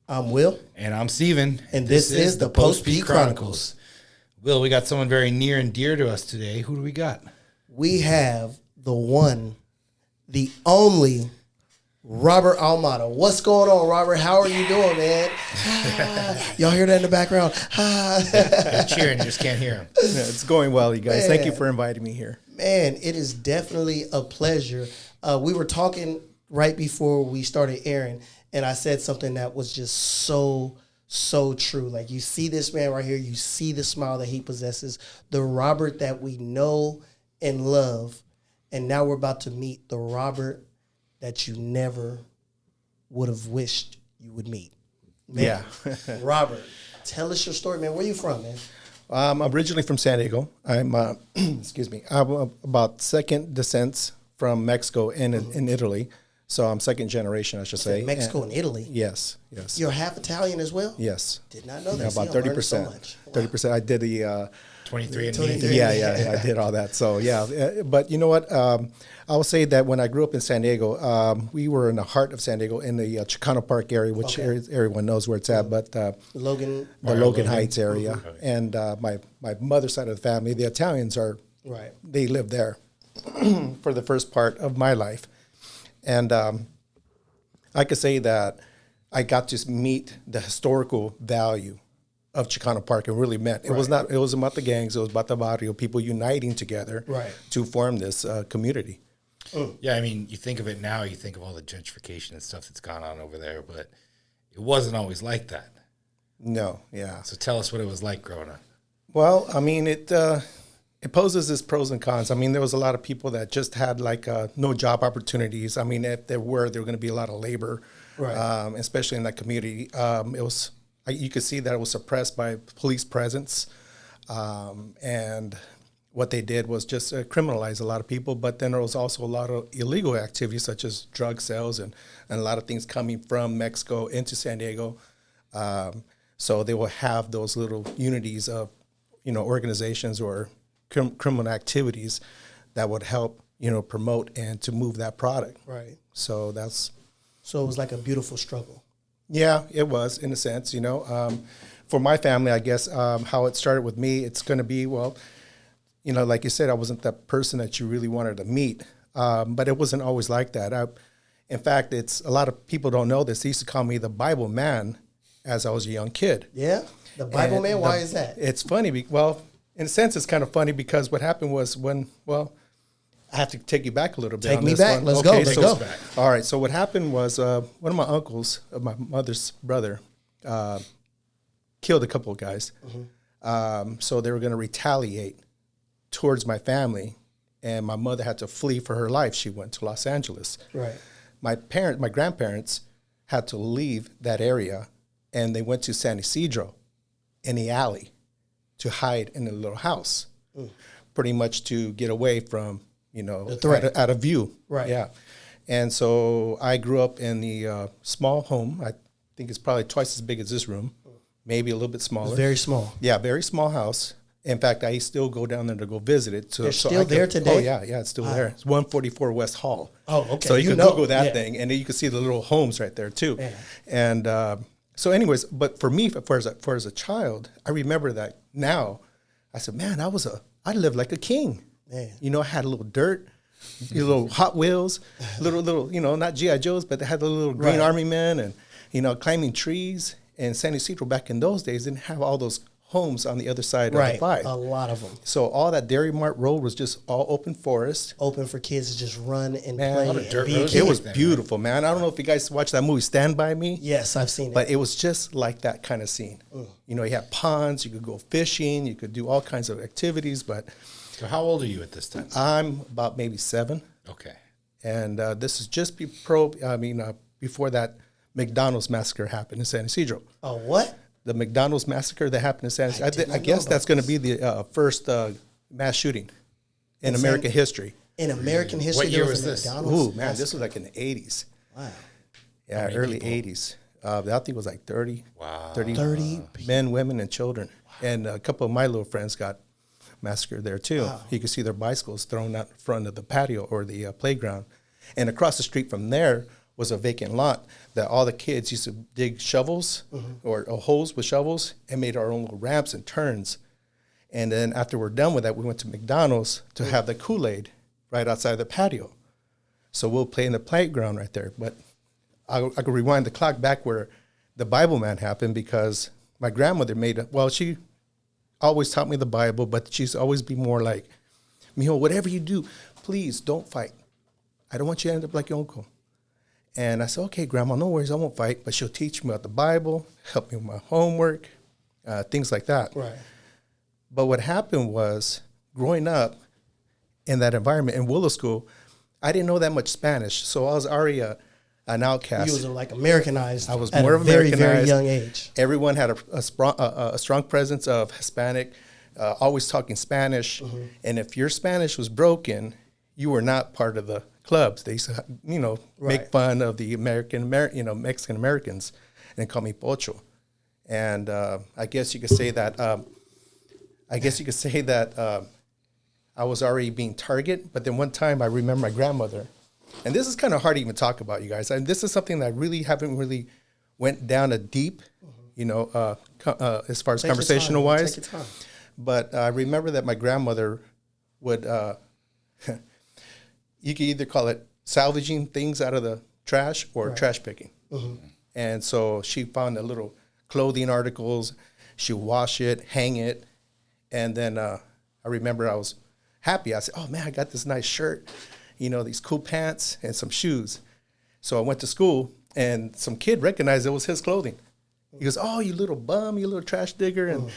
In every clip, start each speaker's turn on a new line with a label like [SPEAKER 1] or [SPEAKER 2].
[SPEAKER 1] I'm Will.
[SPEAKER 2] And I'm Steven.
[SPEAKER 1] And this is the Post P Chronicles.
[SPEAKER 2] Will, we got someone very near and dear to us today. Who do we got?
[SPEAKER 1] We have the one, the only, Robert Almada. What's going on, Robert? How are you doing, man? Y'all hear that in the background?
[SPEAKER 2] They're cheering, you just can't hear him.
[SPEAKER 3] Yeah, it's going well, you guys.
[SPEAKER 1] Man.
[SPEAKER 3] Thank you for inviting me here.
[SPEAKER 1] Man, it is definitely a pleasure. We were talking right before we started airing, and I said something that was just so true. Like, you see this man right here, you see the smile that he possesses, the Robert that we know and love, and now we're about to meet the Robert that you never would have wished you would meet. Man,
[SPEAKER 3] Yeah.
[SPEAKER 1] Robert, tell us your story, man. Where you from, man?
[SPEAKER 3] I'm originally from San Diego. I'm, excuse me, I'm about second descent from Mexico and in Italy. So I'm second generation, I should say.
[SPEAKER 1] Mexico and Italy?
[SPEAKER 3] Yes.
[SPEAKER 1] You're half Italian as well?
[SPEAKER 3] Yes.
[SPEAKER 1] Did not know that.
[SPEAKER 3] Yeah, about 30%. 30%. I did the
[SPEAKER 2] 23 and
[SPEAKER 1] 23.
[SPEAKER 3] Yeah, I did all that. So yeah, but you know what? I will say that when I grew up in San Diego, we were in the heart of San Diego in the Chicano Park area, which everyone knows where it's at. But the Logan Heights area, and my mother's side of the family, the Italians are they live there for the first part of my life, and I could say that I got to meet the historical value of Chicano Park. It really meant it was not. It was about the gangs. It was about the barrio, people uniting together to form this community.
[SPEAKER 2] Yeah, I mean, you think of it now, you think of all the gentrification and stuff that's gone on over there, but it wasn't always like that.
[SPEAKER 3] No, yeah.
[SPEAKER 2] So tell us what it was like growing up.
[SPEAKER 3] Well, I mean, it poses its pros and cons. I mean, there was a lot of people that just had like no job opportunities. I mean, if there were going to be a lot of labor, especially in that community. It was. You could see that it was suppressed by police presence, and what they did was just criminalize a lot of people. But then there was also a lot of illegal activities, such as drug sales and a lot of things coming from Mexico into San Diego. So they will have those little unities of, organizations or criminal activities that would help, promote and to move that product.
[SPEAKER 1] Right.
[SPEAKER 3] So it
[SPEAKER 1] was like a beautiful struggle.
[SPEAKER 3] Yeah, it was, in a sense, For my family, I guess, how it started with me, it's going to be, like you said, I wasn't that person that you really wanted to meet, but it wasn't always like that. In fact, a lot of people don't know this. They used to call me the Bible man as I was a young kid.
[SPEAKER 1] Yeah? The Bible man? Why is that?
[SPEAKER 3] It's funny. In a sense, it's kind of funny because what happened was I have to take you back a little bit.
[SPEAKER 1] Take me back. Let's go.
[SPEAKER 3] All right. So what happened was one of my uncles, my mother's brother, killed a couple of guys. Mm-hmm. So they were going to retaliate towards my family, and my mother had to flee for her life. She went to Los Angeles.
[SPEAKER 1] Right.
[SPEAKER 3] My grandparents had to leave that area, and they went to San Isidro in the alley to hide in a little house, pretty much to get away from,
[SPEAKER 1] the threat.
[SPEAKER 3] Out of view.
[SPEAKER 1] Right.
[SPEAKER 3] Yeah. And so I grew up in the small home. I think it's probably twice as big as this room, maybe a little bit smaller.
[SPEAKER 1] Very small.
[SPEAKER 3] Yeah, very small house. In fact, I still go down there to go visit it.
[SPEAKER 1] It's still there today?
[SPEAKER 3] Oh, yeah, it's still there. It's 144 West Hall.
[SPEAKER 1] Oh, okay.
[SPEAKER 3] So you can Google that thing, and then you can see the little homes right there, too. Yeah. And so anyways, but for me, for as a child, I remember that now. I said, man, I lived like a king. Man. I had a little dirt, little Hot Wheels, little, not G.I. Joes, but they had the little Green Army men and, climbing trees. And San Isidro back in those days didn't have all those homes on the other side of the five.
[SPEAKER 1] A lot of them.
[SPEAKER 3] So all that Dairy Mart Road was just all open forest.
[SPEAKER 1] Open for kids to just run and play.
[SPEAKER 3] It was beautiful, man. I don't know if you guys watched that movie Stand By Me.
[SPEAKER 1] Yes, I've seen it.
[SPEAKER 3] But it was just like that kind of scene. You had ponds, you could go fishing, you could do all kinds of activities. But
[SPEAKER 2] so how old are you at this time?
[SPEAKER 3] I'm about maybe 7.
[SPEAKER 2] Okay.
[SPEAKER 3] And this is just before that McDonald's massacre happened in San Isidro.
[SPEAKER 1] Oh, what?
[SPEAKER 3] The McDonald's massacre that happened in San Isidro. I guess that's going to be the first mass shooting in American history.
[SPEAKER 1] In American history?
[SPEAKER 2] What year was this?
[SPEAKER 3] Ooh, man, this was like in the 80s.
[SPEAKER 1] Wow.
[SPEAKER 3] Yeah, early people? 80s. I think it was like 30.
[SPEAKER 1] Wow.
[SPEAKER 3] 30 men, women, and children. Wow. And a couple of my little friends got massacred there too. Wow. You could see their bicycles thrown out in front of the patio or the playground. And across the street from there was a vacant lot that all the kids used to dig shovels or holes with shovels and made our own little ramps and turns. And then after we're done with that, we went to McDonald's to have the Kool-Aid right outside the patio. So we'll play in the playground right there. But I could rewind the clock back where the Bible man happened, because my grandmother she always taught me the Bible, but she's always be more like, Mijo, whatever you do, please don't fight. I don't want you to end up like your uncle. And I said, okay, Grandma, no worries, I won't fight. But she'll teach me about the Bible, help me with my homework, things like that.
[SPEAKER 1] Right.
[SPEAKER 3] But what happened was, growing up in that environment in Willow School, I didn't know that much Spanish. So I was already an outcast.
[SPEAKER 1] You was like Americanized.
[SPEAKER 3] I was
[SPEAKER 1] at
[SPEAKER 3] more
[SPEAKER 1] a very,
[SPEAKER 3] Americanized.
[SPEAKER 1] very young age.
[SPEAKER 3] Everyone had a strong presence of Hispanic, always talking Spanish. And if your Spanish was broken, you were not part of the clubs. They used to, make fun of the Mexican Americans and call me Pocho. And I guess you could say that. I was already being target. But then one time I remember my grandmother, and this is kind of hard to even talk about, you guys. And this is something that I really haven't really went down a deep, as far as conversational wise.
[SPEAKER 1] Take your time.
[SPEAKER 3] But I remember that my grandmother would, you could either call it salvaging things out of the trash or trash picking. And so she found the little clothing articles. She'd wash it, hang it. And then I remember I was happy. I said, oh, man, I got this nice shirt, these cool pants and some shoes. So I went to school, and some kid recognized it was his clothing. He goes, oh, you little bum, you little trash digger, and,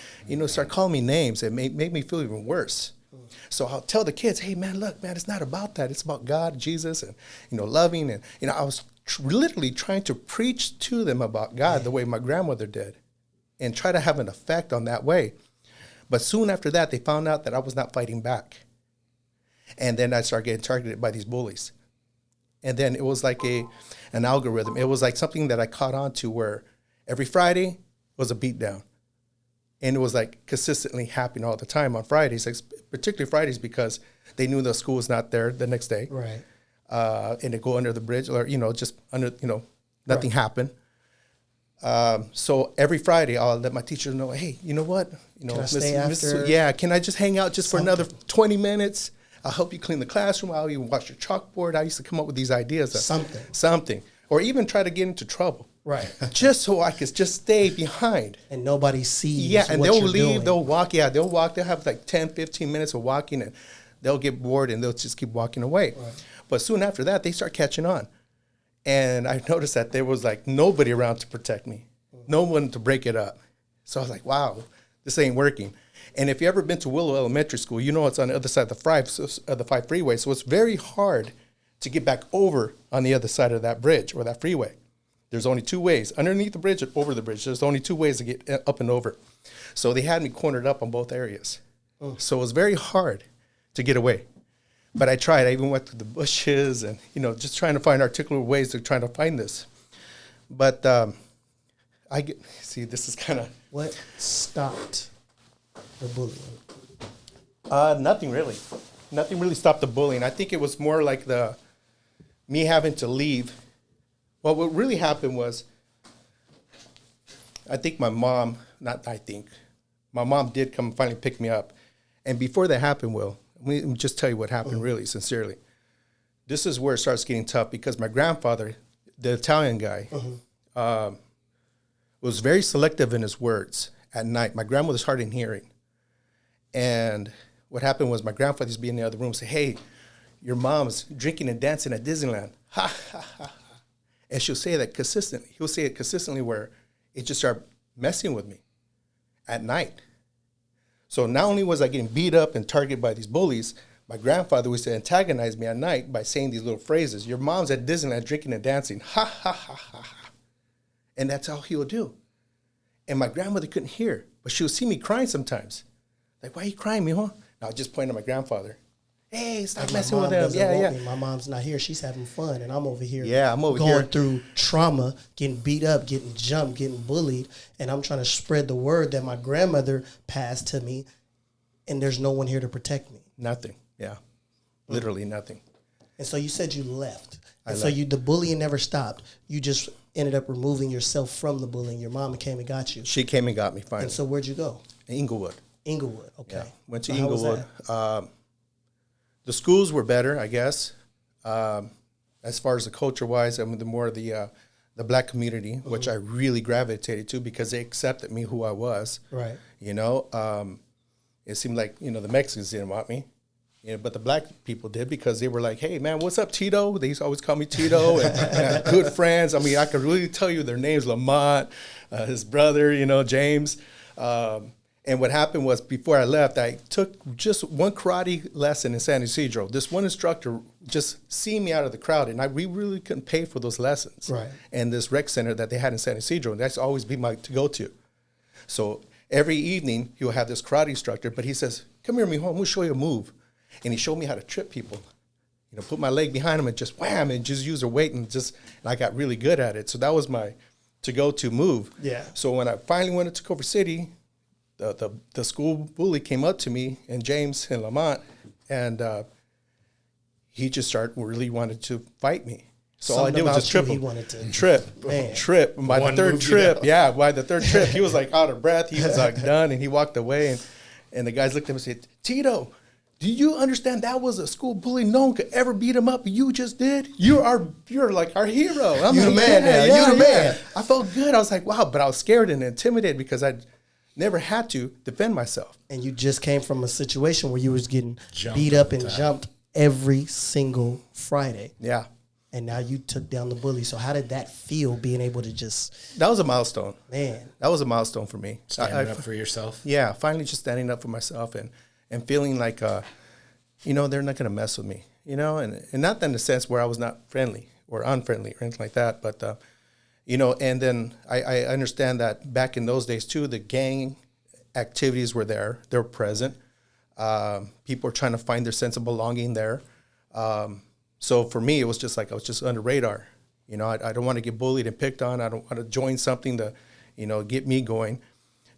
[SPEAKER 3] start calling me names. It made me feel even worse. So I'll tell the kids, hey, man, look, man, it's not about that. It's about God, Jesus, and, loving. And, I was literally trying to preach to them about God the way my grandmother did and try to have an effect on that way. But soon after that, they found out that I was not fighting back. And then I started getting targeted by these bullies. And then it was like an algorithm. It was like something that I caught on to, where every Friday was a beatdown. And it was like consistently happening all the time on Fridays, like particularly Fridays, because they knew the school was not there the next day.
[SPEAKER 1] Right.
[SPEAKER 3] And they go under the bridge, or, just under, nothing happened. So every Friday I'll let my teacher know, hey, you know what?
[SPEAKER 1] Can I stay after?
[SPEAKER 3] Can I just hang out just for another 20 minutes? I'll help you clean the classroom. I'll even wash your chalkboard. I used to come up with these ideas. Something. Or even try to get into trouble.
[SPEAKER 1] Right.
[SPEAKER 3] Just so I could just stay behind.
[SPEAKER 1] And nobody sees
[SPEAKER 3] and
[SPEAKER 1] what
[SPEAKER 3] they'll
[SPEAKER 1] you're
[SPEAKER 3] leave,
[SPEAKER 1] doing.
[SPEAKER 3] they'll walk. Yeah, they'll walk. They'll have like 10, 15 minutes of walking, and they'll get bored, and they'll just keep walking away. Right. But soon after that, they start catching on. And I noticed that there was like nobody around to protect me. No one to break it up. So I was like, wow, this ain't working. And if you ever been to Willow Elementary School, it's on the other side of the 5 freeway. So it's very hard to get back over on the other side of that bridge or that freeway. There's only 2 ways, underneath the bridge and over the bridge. There's only 2 ways to get up and over. So they had me cornered up on both areas. So it was very hard to get away. But I tried. I even went through the bushes and, just trying to find articulate ways to try to find this. But this is kind of...
[SPEAKER 1] What stopped the bullying?
[SPEAKER 3] Nothing really. Nothing really stopped the bullying. I think it was more like me having to leave. Well, what really happened was, my mom did come and finally pick me up. And before that happened, let me just tell you what happened really, sincerely. This is where it starts getting tough, because my grandfather, the Italian guy, was very selective in his words at night. My grandmother's hard in hearing. And what happened was, my grandfather used to be in the other room and say, hey, your mom's drinking and dancing at Disneyland. Ha, ha, ha, ha. And she'll say that consistently. He'll say it consistently, where it just started messing with me at night. So not only was I getting beat up and targeted by these bullies, my grandfather used to antagonize me at night by saying these little phrases. Your mom's at Disneyland drinking and dancing. Ha, ha, ha, ha, ha. And that's all he would do. And my grandmother couldn't hear, but she would see me crying sometimes. Like, why are you crying, mijo? And I would just point at my grandfather. Hey, stop messing with him. Yeah.
[SPEAKER 1] My mom's not here. She's having fun, and I'm over here.
[SPEAKER 3] Yeah, I'm over
[SPEAKER 1] going through trauma, getting beat up, getting jumped, getting bullied, and I'm trying to spread the word that my grandmother passed to me, and there's no one here to protect me.
[SPEAKER 3] Nothing. Yeah, literally nothing.
[SPEAKER 1] And so you said you left. So the bullying never stopped. You just ended up removing yourself from the bullying. Your mama came and got you.
[SPEAKER 3] She came and got me finally.
[SPEAKER 1] And so where'd you go?
[SPEAKER 3] Inglewood.
[SPEAKER 1] Inglewood, okay.
[SPEAKER 3] Yeah. Went to Inglewood. The schools were better, I guess. As far as the culture-wise, I mean, the more the black community, which I really gravitated to because they accepted me who I was.
[SPEAKER 1] Right.
[SPEAKER 3] You know, it seemed like, you know, the Mexicans didn't want me. You know, but the black people did because they were like, hey, man, what's up, Tito? They used to always call me Tito. and good friends. I mean, I could really tell you their names, Lamont, his brother, you know, James. And what happened was before I left, I took just one karate lesson in San Ysidro. This one instructor just seeing me out of the crowd, and we really couldn't pay for those lessons.
[SPEAKER 1] Right.
[SPEAKER 3] And this rec center that they had in San Ysidro, and that's always be my to-go-to. So every evening, he'll have this karate instructor, but he says, come here, mijo, I'm going to show you a move. And he showed me how to trip people. You know, put my leg behind them and just wham, and just use their weight, and I got really good at it. So that was my to-go-to move.
[SPEAKER 1] Yeah.
[SPEAKER 3] So when I finally went to Culver City, the school bully came up to me, and James and Lamont, and he just really wanted to fight me. So all I did was just trip him.
[SPEAKER 1] He wanted to
[SPEAKER 3] Trip. And by the third trip, he was like out of breath. He was like done, and he walked away. And the guys looked at him and said, Tito, do you understand that was a school bully? No one could ever beat him up. You just did. You're like our hero. I'm
[SPEAKER 1] you
[SPEAKER 3] like,
[SPEAKER 1] the man now.
[SPEAKER 3] Yeah,
[SPEAKER 1] you the man.
[SPEAKER 3] I felt good. I was like, wow. But I was scared and intimidated because I never had to defend myself.
[SPEAKER 1] And you just came from a situation where you was getting beat up and jumped every single Friday.
[SPEAKER 3] Yeah.
[SPEAKER 1] And now you took down the bully. So how did that feel, being able to just...
[SPEAKER 3] That was a milestone.
[SPEAKER 1] Man.
[SPEAKER 3] That was a milestone for me.
[SPEAKER 2] Standing up for yourself?
[SPEAKER 3] Yeah, finally just standing up for myself and feeling like, you know, they're not going to mess with me. You know, and not in the sense where I was not friendly or unfriendly or anything like that, but... you know, and then I understand that back in those days, too, the gang activities were there. They were present. People were trying to find their sense of belonging there. So for me, it was just like I was just under radar. You know, I don't want to get bullied and picked on. I don't want to join something to, you know, get me going.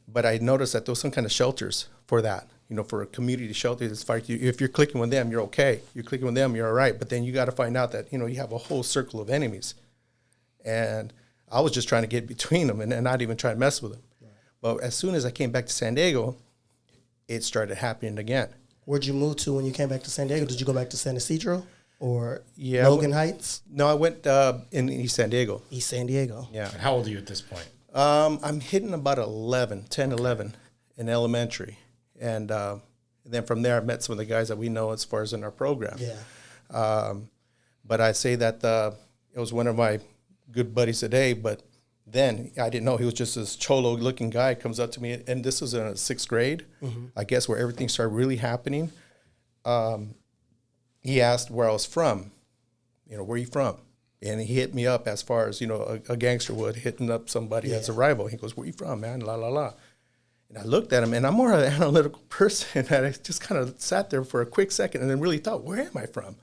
[SPEAKER 3] But I noticed that there was some kind of shelters for that, you know, for a community shelter. It's like if you're clicking with them, you're okay. You're clicking with them, you're all right. But then you got to find out that, you know, you have a whole circle of enemies. And I was just trying to get between them and not even try to mess with them. Right. But as soon as I came back to San Diego, it started happening again.
[SPEAKER 1] Where'd you move to when you came back to San Diego? Did you go back to San Ysidro or Logan Heights?
[SPEAKER 3] No, I went in East San Diego.
[SPEAKER 1] East San Diego.
[SPEAKER 3] Yeah.
[SPEAKER 2] And how old are you at this point?
[SPEAKER 3] I'm hitting about 10, 11 in elementary. And then from there, I met some of the guys that we know as far as in our program.
[SPEAKER 1] Yeah.
[SPEAKER 3] But I say that it was one of my good buddies today, but then I didn't know he was just this cholo looking guy comes up to me, and this was in sixth grade, I guess, where everything started really happening. He asked where I was from, you know, where are you from? And he hit me up as far as, you know, a gangster would hitting up somebody as a rival. He goes, where you from, man? La, la, la. And I looked at him, and I'm more of an analytical person, and I just kind of sat there for a quick second and then really thought, where am I from?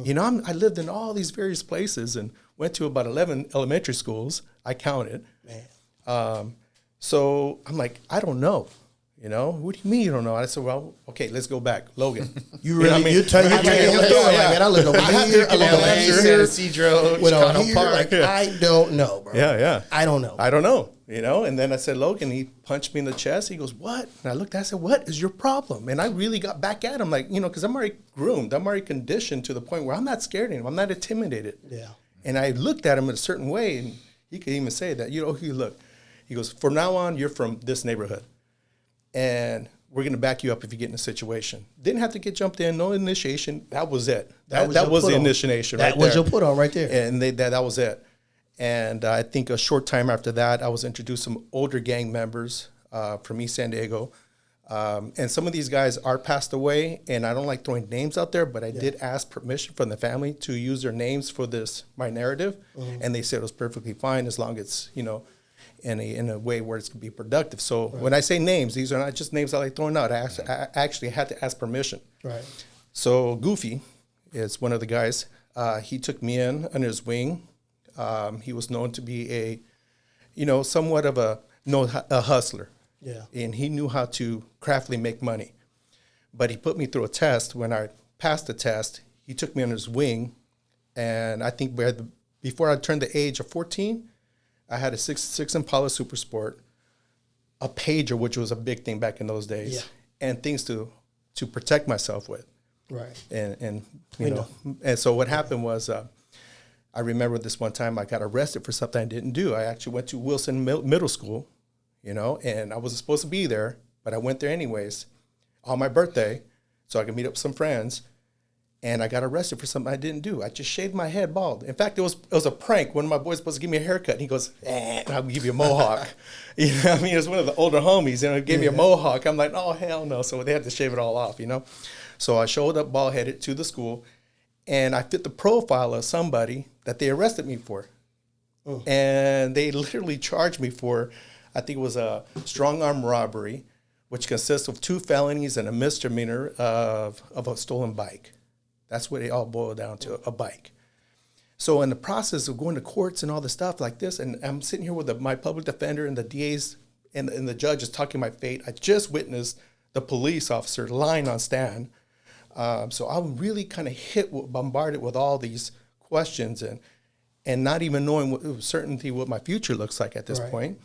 [SPEAKER 3] You know, I lived in all these various places and went to about 11 elementary schools. I counted. Man. So I'm like, I don't know. You know, what do you mean you don't know? I said, well, okay, let's go back. Logan.
[SPEAKER 1] You really, you're taking him through it. Like, man, I live over here, I live over here,
[SPEAKER 2] San Ysidro,
[SPEAKER 1] Chicano Park.
[SPEAKER 2] Park.
[SPEAKER 1] Like, I don't know, bro.
[SPEAKER 3] Yeah.
[SPEAKER 1] I don't know.
[SPEAKER 3] I don't know. You know, and then I said, Logan, he punched me in the chest. He goes, what? And I looked, I said, what is your problem? And I really got back at him, like, you know, because I'm already groomed. I'm already conditioned to the point where I'm not scared of him. I'm not intimidated.
[SPEAKER 1] Yeah.
[SPEAKER 3] And I looked at him in a certain way, and he could even say that, you know, he goes, from now on, you're from this neighborhood. And we're going to back you up if you get in a situation. Didn't have to get jumped in, no initiation. That was it. That was the initiation right there.
[SPEAKER 1] That was your put on right there.
[SPEAKER 3] And that was it. And I think a short time after that, I was introduced to some older gang members from East San Diego. And some of these guys are passed away, and I don't like throwing names out there, but I did ask permission from the family to use their names for my narrative. And they said it was perfectly fine as long as it's, you know, in a way where it's going to be productive. So when I say names, these are not just names I like throwing out. I actually had to ask permission. Right. So Goofy is one of the guys. He took me in under his wing. He was known to be a, you know, somewhat of a hustler. Yeah. And he knew how to craftily make money. But he put me through a test. When I passed the test, he took me under his wing And I think before I turned the age of 14, I had a 6 Impala Super Sport, a pager, which was a big thing back in those days, and things to protect myself with.
[SPEAKER 1] Right.
[SPEAKER 3] And you know, and so what happened was, I remember this one time I got arrested for something I didn't do. I actually went to Wilson Middle School, you know, and I wasn't supposed to be there, but I went there anyways on my birthday so I could meet up with some friends. And I got arrested for something I didn't do. I just shaved my head bald. In fact, it was a prank. One of my boys was supposed to give me a haircut, and he goes, I'll give you a mohawk. You know what I mean? It was one of the older homies, and he gave me a mohawk. I'm like, oh, hell no. So they had to shave it all off, you know? So I showed up bald-headed to the school, and I fit the profile of somebody that they arrested me for. Oh. And they literally charged me for, I think it was a strong arm robbery, which consists of 2 felonies and a misdemeanor of a stolen bike. That's what it all boiled down to, a bike. So in the process of going to courts and all the stuff like this, and I'm sitting here with my public defender and the DAs and the judge is talking my fate. I just witnessed the police officer lying on stand. So I'm really kind of bombarded with all these questions and not even knowing with certainty what my future looks like at this point.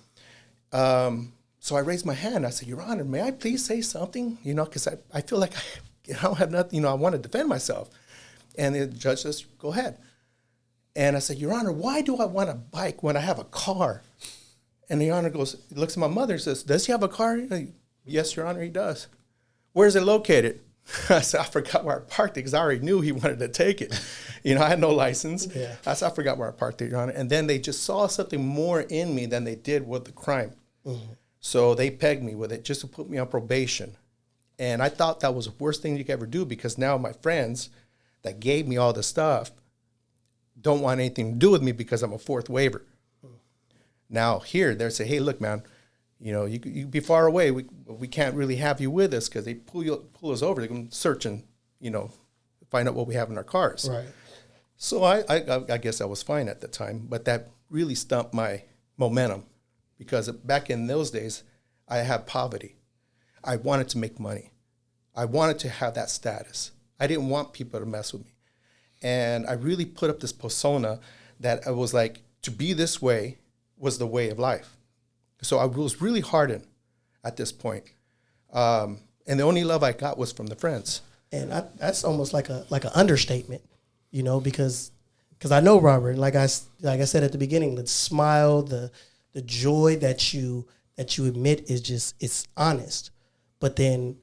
[SPEAKER 3] So I raised my hand. I said, Your Honor, may I please say something? You know, because I feel like I don't have nothing, you know, I want to defend myself. And the judge says, go ahead. And I said, Your Honor, why do I want a bike when I have a car? And the Honor looks at my mother and says, does he have a car? Yes, Your Honor, he does. Where is it located? I said, I forgot where I parked it because I already knew he wanted to take it. You know, I had no license. Yeah. I said, I forgot where I parked it, Your Honor. And then they just saw something more in me than they did with the crime. Mm-hmm. So they pegged me with it just to put me on probation. And I thought that was the worst thing you could ever do because now my friends that gave me all the stuff don't want anything to do with me because I'm a 4th waiver. Now here, they say, hey, look, man, you know, you be far away. We can't really have you with us because they pull us over. They're going to search and, you know, find out what we have in our cars. Right. So I guess I was fine at the time, but that really stumped my momentum because back in those days, I had poverty. I wanted to make money. I wanted to have that status. I didn't want people to mess with me. And I really put up this persona that I was like, to be this way was the way of life. So I was really hardened at this point. And the only love I got was from the friends.
[SPEAKER 1] And that's almost like an understatement, you know, because I know Robert, like I said at the beginning, the smile, the joy that you admit is just, it's honest. But then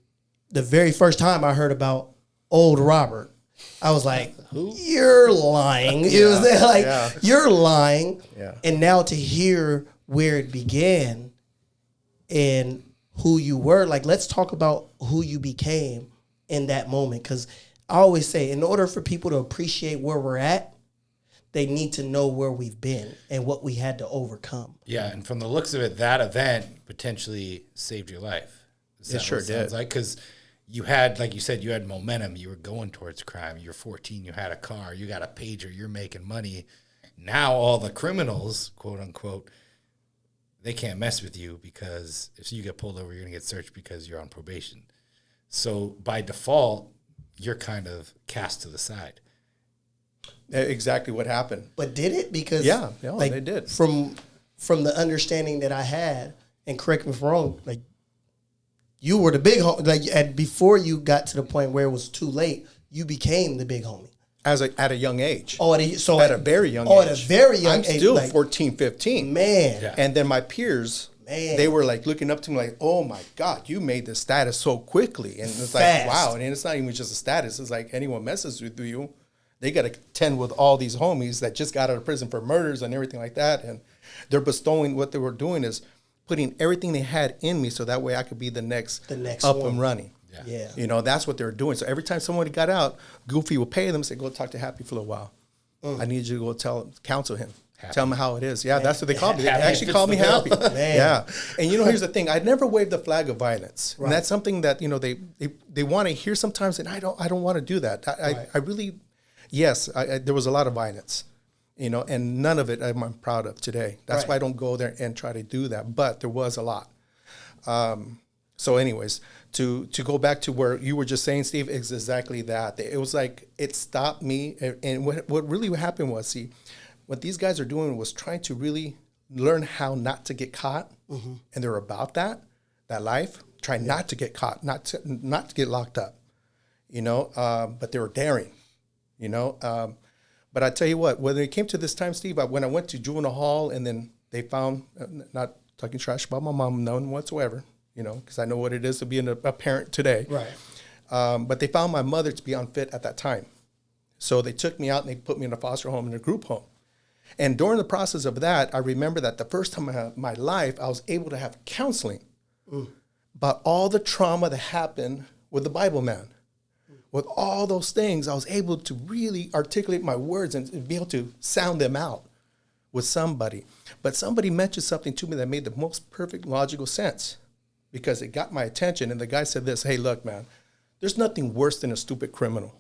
[SPEAKER 1] the very first time I heard about old Robert, I was like, you're lying. It was like, you're lying. Yeah. And now to hear where it began and who you were, like, let's talk about who you became in that moment. Because I always say, in order for people to appreciate where we're at, they need to know where we've been and what we had to overcome.
[SPEAKER 2] Yeah, and from the looks of it, that event potentially saved your life.
[SPEAKER 3] It sure did.
[SPEAKER 2] Like, because you had, like you said, you had momentum. You were going towards crime. You're 14. You had a car. You got a pager. You're making money. Now all the criminals, quote unquote, they can't mess with you because if you get pulled over, you're going to get searched because you're on probation. So by default, you're kind of cast to the side.
[SPEAKER 3] Exactly what happened.
[SPEAKER 1] But did it? Because
[SPEAKER 3] they did.
[SPEAKER 1] From the understanding that I had, and correct me if I'm wrong, like, you were the big homie. Like, and before you got to the point where it was too late, you became the big homie.
[SPEAKER 3] At a young age.
[SPEAKER 1] Oh,
[SPEAKER 3] at a very young age.
[SPEAKER 1] At a very young age.
[SPEAKER 3] I'm still 14, 15.
[SPEAKER 1] Man.
[SPEAKER 3] Yeah. And then my peers, they were like looking up to me like, oh my God, you made the status so quickly. And it's like, wow. And it's not even just a status. It's like anyone messes with you, they got to contend with all these homies that just got out of prison for murders and everything like that. And they're bestowing, what they were doing is putting everything they had in me so that way I could be the next up and running.
[SPEAKER 1] Yeah.
[SPEAKER 3] You know, that's what they were doing. So every time somebody got out, Goofy would pay them and say, go talk to Happy for a little while. I need you to go counsel him. Happy. Tell him how it is. Yeah, that's what they called me. They actually called me Happy. Yeah. And you know, here's the thing. I never waved the flag of violence. Right. And that's something that, you know, they want to hear sometimes, and I don't want to do that. I really, yes, there was a lot of violence. You know, and none of it I'm proud of today. That's why I don't go there and try to do that. But there was a lot. So anyways, to go back to where you were just saying, Steve, is exactly that. It was like it stopped me. And what really happened was, see, what these guys are doing was trying to really learn how not to get caught. And they're about that life. Try not to get caught, not to get locked up, but they were daring, But I tell you what, when it came to this time, Steve, when I went to juvenile hall and then they found, not talking trash about my mom, none whatsoever, because I know what it is to be a parent today.
[SPEAKER 1] Right.
[SPEAKER 3] But they found my mother to be unfit at that time. So they took me out and they put me in a foster home and a group home. And during the process of that, I remember that the first time in my life, I was able to have counseling about all the trauma that happened with the Bible man. With all those things, I was able to really articulate my words and be able to sound them out with somebody. But somebody mentioned something to me that made the most perfect logical sense because it got my attention. And the guy said this, hey, look, man, there's nothing worse than a stupid criminal.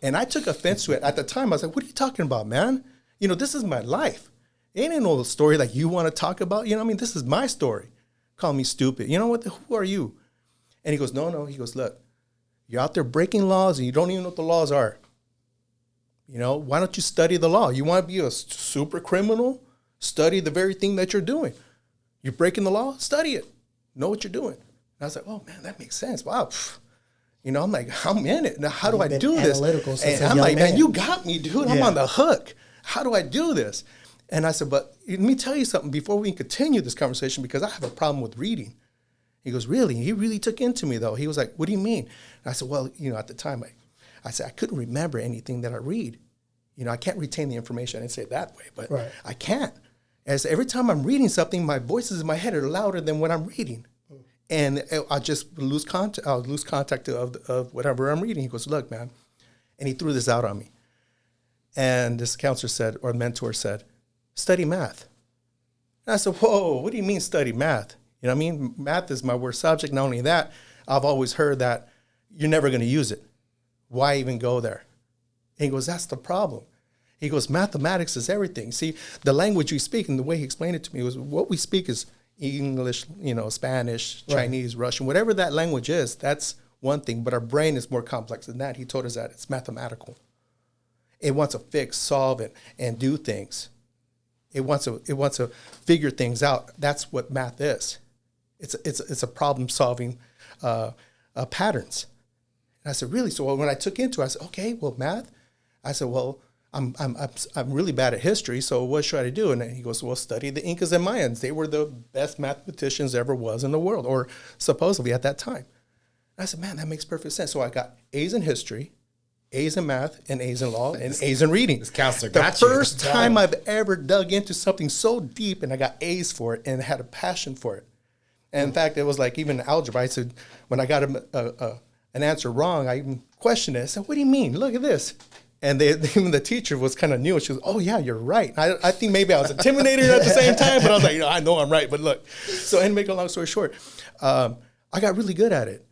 [SPEAKER 3] And I took offense to it. At the time, I was like, what are you talking about, man? This is my life. It ain't no story like you want to talk about. This is my story. Call me stupid. You know what? Who are you? And he goes, no. He goes, look, you're out there breaking laws and you don't even know what the laws are. Why don't you study the law? You want to be a super criminal? Study the very thing that you're doing. You're breaking the law? Study it. Know what you're doing. And I was like, oh, man, that makes sense. Wow. I'm like, I'm in it. Now, how do I do this? And I'm like, man, you got me, dude. I'm on the hook. How do I do this? And I said, but let me tell you something before we continue this conversation because I have a problem with reading. He goes, really? He really took into me, though. He was like, what do you mean? And I said, well, at the time, I said, I couldn't remember anything that I read. I can't retain the information. I didn't say it that way, but right. I can't. As every time I'm reading something, my voices in my head are louder than what I'm reading. And I just lose contact. I'll lose contact of whatever I'm reading. He goes, look, man. And he threw this out on me. And this counselor said, or mentor said, study math. And I said, whoa, what do you mean study math? Math is my worst subject. Not only that, I've always heard that you're never going to use it. Why even go there? And he goes, that's the problem. He goes, mathematics is everything. See, the language we speak, and the way he explained it to me was what we speak is English, Spanish, Chinese, right. Russian, whatever that language is, that's one thing. But our brain is more complex than that. He told us that it's mathematical. It wants to fix, solve it, and do things. It wants to figure things out. That's what math is. It's a problem solving patterns. And I said, really? So when I took into it, I said, okay, well, math. I said, well, I'm really bad at history, so what should I do? And he goes, well, study the Incas and Mayans. They were the best mathematicians ever was in the world, or supposedly at that time. And I said, man, that makes perfect sense. So I got A's in history, A's in math, and A's in law, and A's in reading.
[SPEAKER 2] This counselor got
[SPEAKER 3] you.
[SPEAKER 2] The
[SPEAKER 3] first time I've ever dug into something so deep, and I got A's for it, and had a passion for it. And in fact, it was like even algebra. I said, when I got an answer wrong, I even questioned it. I said, what do you mean? Look at this. And even the teacher was kind of new. She goes, oh, yeah, you're right. I think maybe I was intimidated at the same time, but I was like, I know I'm right, but look. So, and make a long story short, I got really good at it.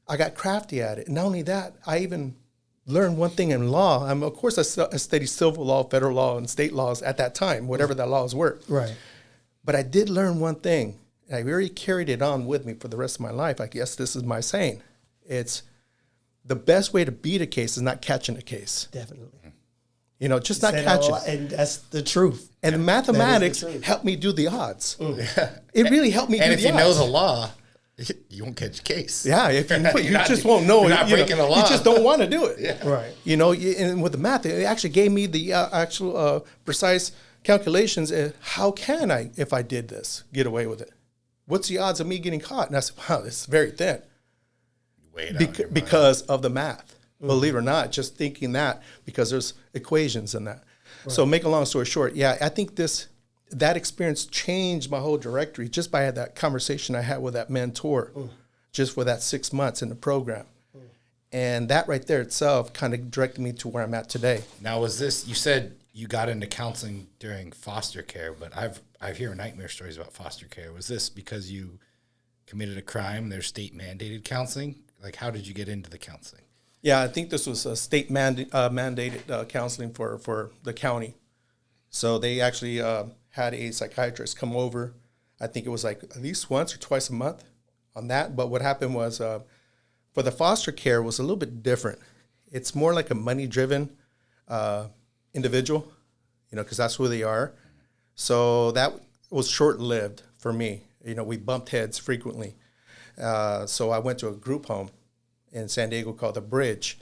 [SPEAKER 3] I got crafty at it. And not only that, I even learned one thing in law. Of course, I studied civil law, federal law, and state laws at that time, whatever that laws were.
[SPEAKER 1] Right.
[SPEAKER 3] But I did learn one thing, and I really carried it on with me for the rest of my life. I guess this is my saying. It's the best way to beat a case is not catching a case.
[SPEAKER 1] Definitely.
[SPEAKER 3] Just not catching.
[SPEAKER 1] And that's the truth.
[SPEAKER 3] And the mathematics helped me do the odds. It really helped me do the odds.
[SPEAKER 2] And if you know the law, you won't catch a case.
[SPEAKER 3] Yeah, if you know, you just won't know.
[SPEAKER 2] You're not breaking the law.
[SPEAKER 3] You just don't want to do it.
[SPEAKER 2] Yeah.
[SPEAKER 1] Right.
[SPEAKER 3] And with the math, it actually gave me the actual precise calculations. How can I, if I did this, get away with it? What's the odds of me getting caught? And I said, wow, this is very thin. Because of the math. Believe it or not, just thinking that, because there's equations in that. Right. So make a long story short, I think that experience changed my whole directory just by that conversation I had with that mentor, just for that 6 months in the program. And that right there itself kind of directed me to where I'm at today.
[SPEAKER 2] Now, was this, you said you got into counseling during foster care, but I hear nightmare stories about foster care. Was this because you committed a crime, there's state mandated counseling? Like, how did you get into the counseling?
[SPEAKER 3] Yeah, I think this was a state mandated counseling for the county. So they actually had a psychiatrist come over. I think it was like at least once or twice a month on that. But what happened was for the foster care was a little bit different. It's more like a money-driven individual, because that's who they are. So that was short-lived for me. We bumped heads frequently. So I went to a group home in San Diego called The Bridge.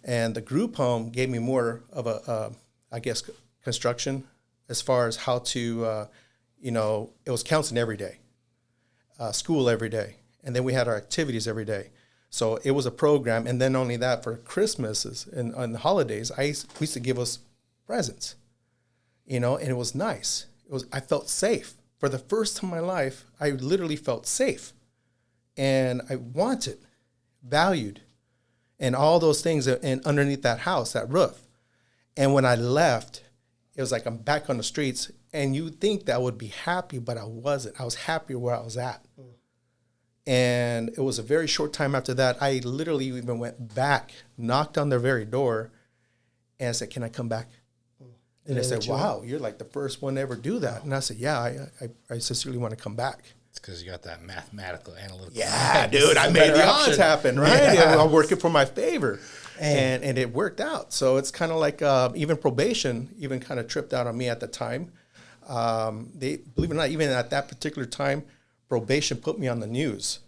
[SPEAKER 3] And the group home gave me more of a, construction as far as how to, it was counseling every day, school every day. And then we had our activities every day. So it was a program. And then only that, for Christmases and on the holidays, we used to give us presents, and it was nice. I felt safe. For the first time in my life, I literally felt safe. And I wanted, valued, and all those things and underneath that house, that roof. And when I left, it was like I'm back on the streets. And you'd think that I would be happy, but I wasn't. I was happier where I was at. And it was a very short time after that, I literally even went back, knocked on their very door, and I said, "Can I come back?" And they said, "Wow, you're like the first one to ever do that." And I said, "Yeah, I sincerely want to come back."
[SPEAKER 2] It's because you got that mathematical, analytical.
[SPEAKER 3] Yeah, dude, I made the odds happen, right? Yeah. I'm working for my favor. And it worked out. So it's kind of like even probation even kind of tripped out on me at the time. They, believe it or not, even at that particular time, probation put me on the news.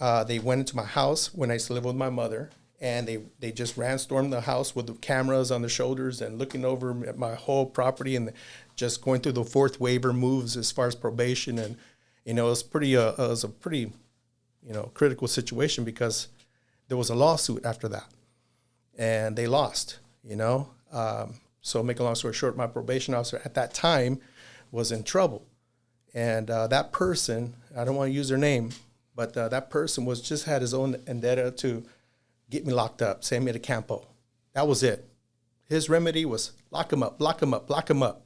[SPEAKER 3] They went into my house when I used to live with my mother, and they just stormed the house with the cameras on their shoulders and looking over at my whole property and just going through the fourth waiver moves as far as probation. And, it was a pretty critical situation because there was a lawsuit after that, and they lost, So make a long story short, my probation officer at that time was in trouble. And that person, I don't want to use their name, but that person just had his own vendetta to get me locked up, send me to Campo. That was it. His remedy was lock him up, lock him up, lock him up.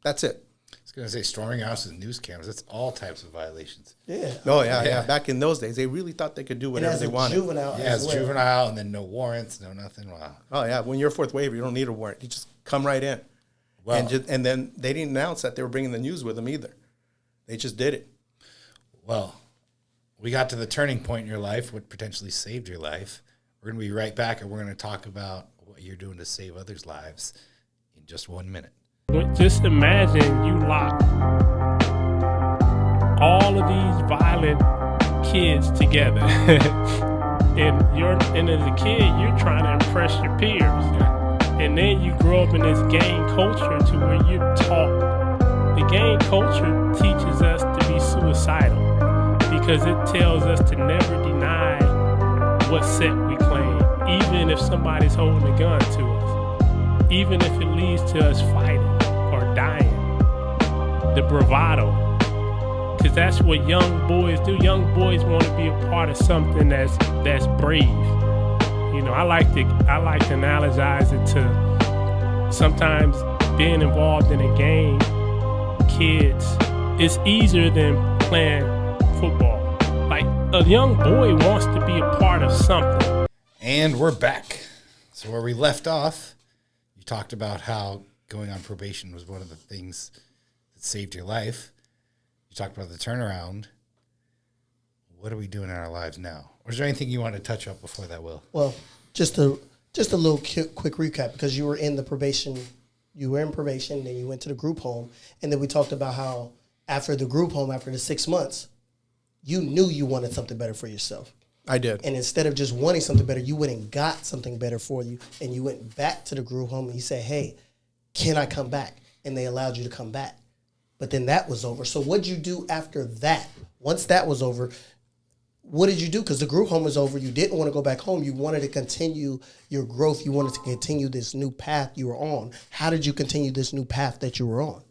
[SPEAKER 3] That's it.
[SPEAKER 2] I was going to say storming houses and news cameras. That's all types of violations.
[SPEAKER 1] Yeah.
[SPEAKER 3] Oh, yeah. Back in those days, they really thought they could do whatever they wanted.
[SPEAKER 1] Juvenile
[SPEAKER 2] juvenile, and then no warrants, no nothing. Wow.
[SPEAKER 3] Oh, yeah. When you're a fourth waiver, you don't need a warrant. You just come right in. Wow. And then they didn't announce that they were bringing the news with them either. They just did it.
[SPEAKER 2] Well, we got to the turning point in your life, what potentially saved your life. We're going to be right back, and we're going to talk about what you're doing to save others' lives in just 1 minute.
[SPEAKER 4] Just imagine you lock all of these violent kids together. and as a kid, you're trying to impress your peers. And then you grow up in this gang culture to where you're taught. The gang culture teaches us to be suicidal because it tells us to never deny what set we claim, even if somebody's holding a gun to us, even if it leads to us fighting or dying. The bravado, because that's what young boys do. Young boys want to be a part of something that's brave. I like to analogize it to sometimes being involved in a game. Kids, it's easier than playing football. Like a young boy wants to be a part of something.
[SPEAKER 2] And we're back. So where we left off, you talked about how going on probation was one of the things that saved your life. You talked about the turnaround. What are we doing in our lives now? Or is there anything you want to touch up before that, Will?
[SPEAKER 1] Well, just a little quick recap, because you were in probation, then you went to the group home, and then we talked about how after the group home, after the 6 months, you knew you wanted something better for yourself.
[SPEAKER 3] I did.
[SPEAKER 1] And instead of just wanting something better, you went and got something better for you, and you went back to the group home and you said, "Hey, can I come back?" And they allowed you to come back. But then that was over. So what did you do after that? Once that was over, what did you do? Because the group home was over. You didn't want to go back home. You wanted to continue your growth. You wanted to continue this new path you were on. How did you continue this new path that you were on?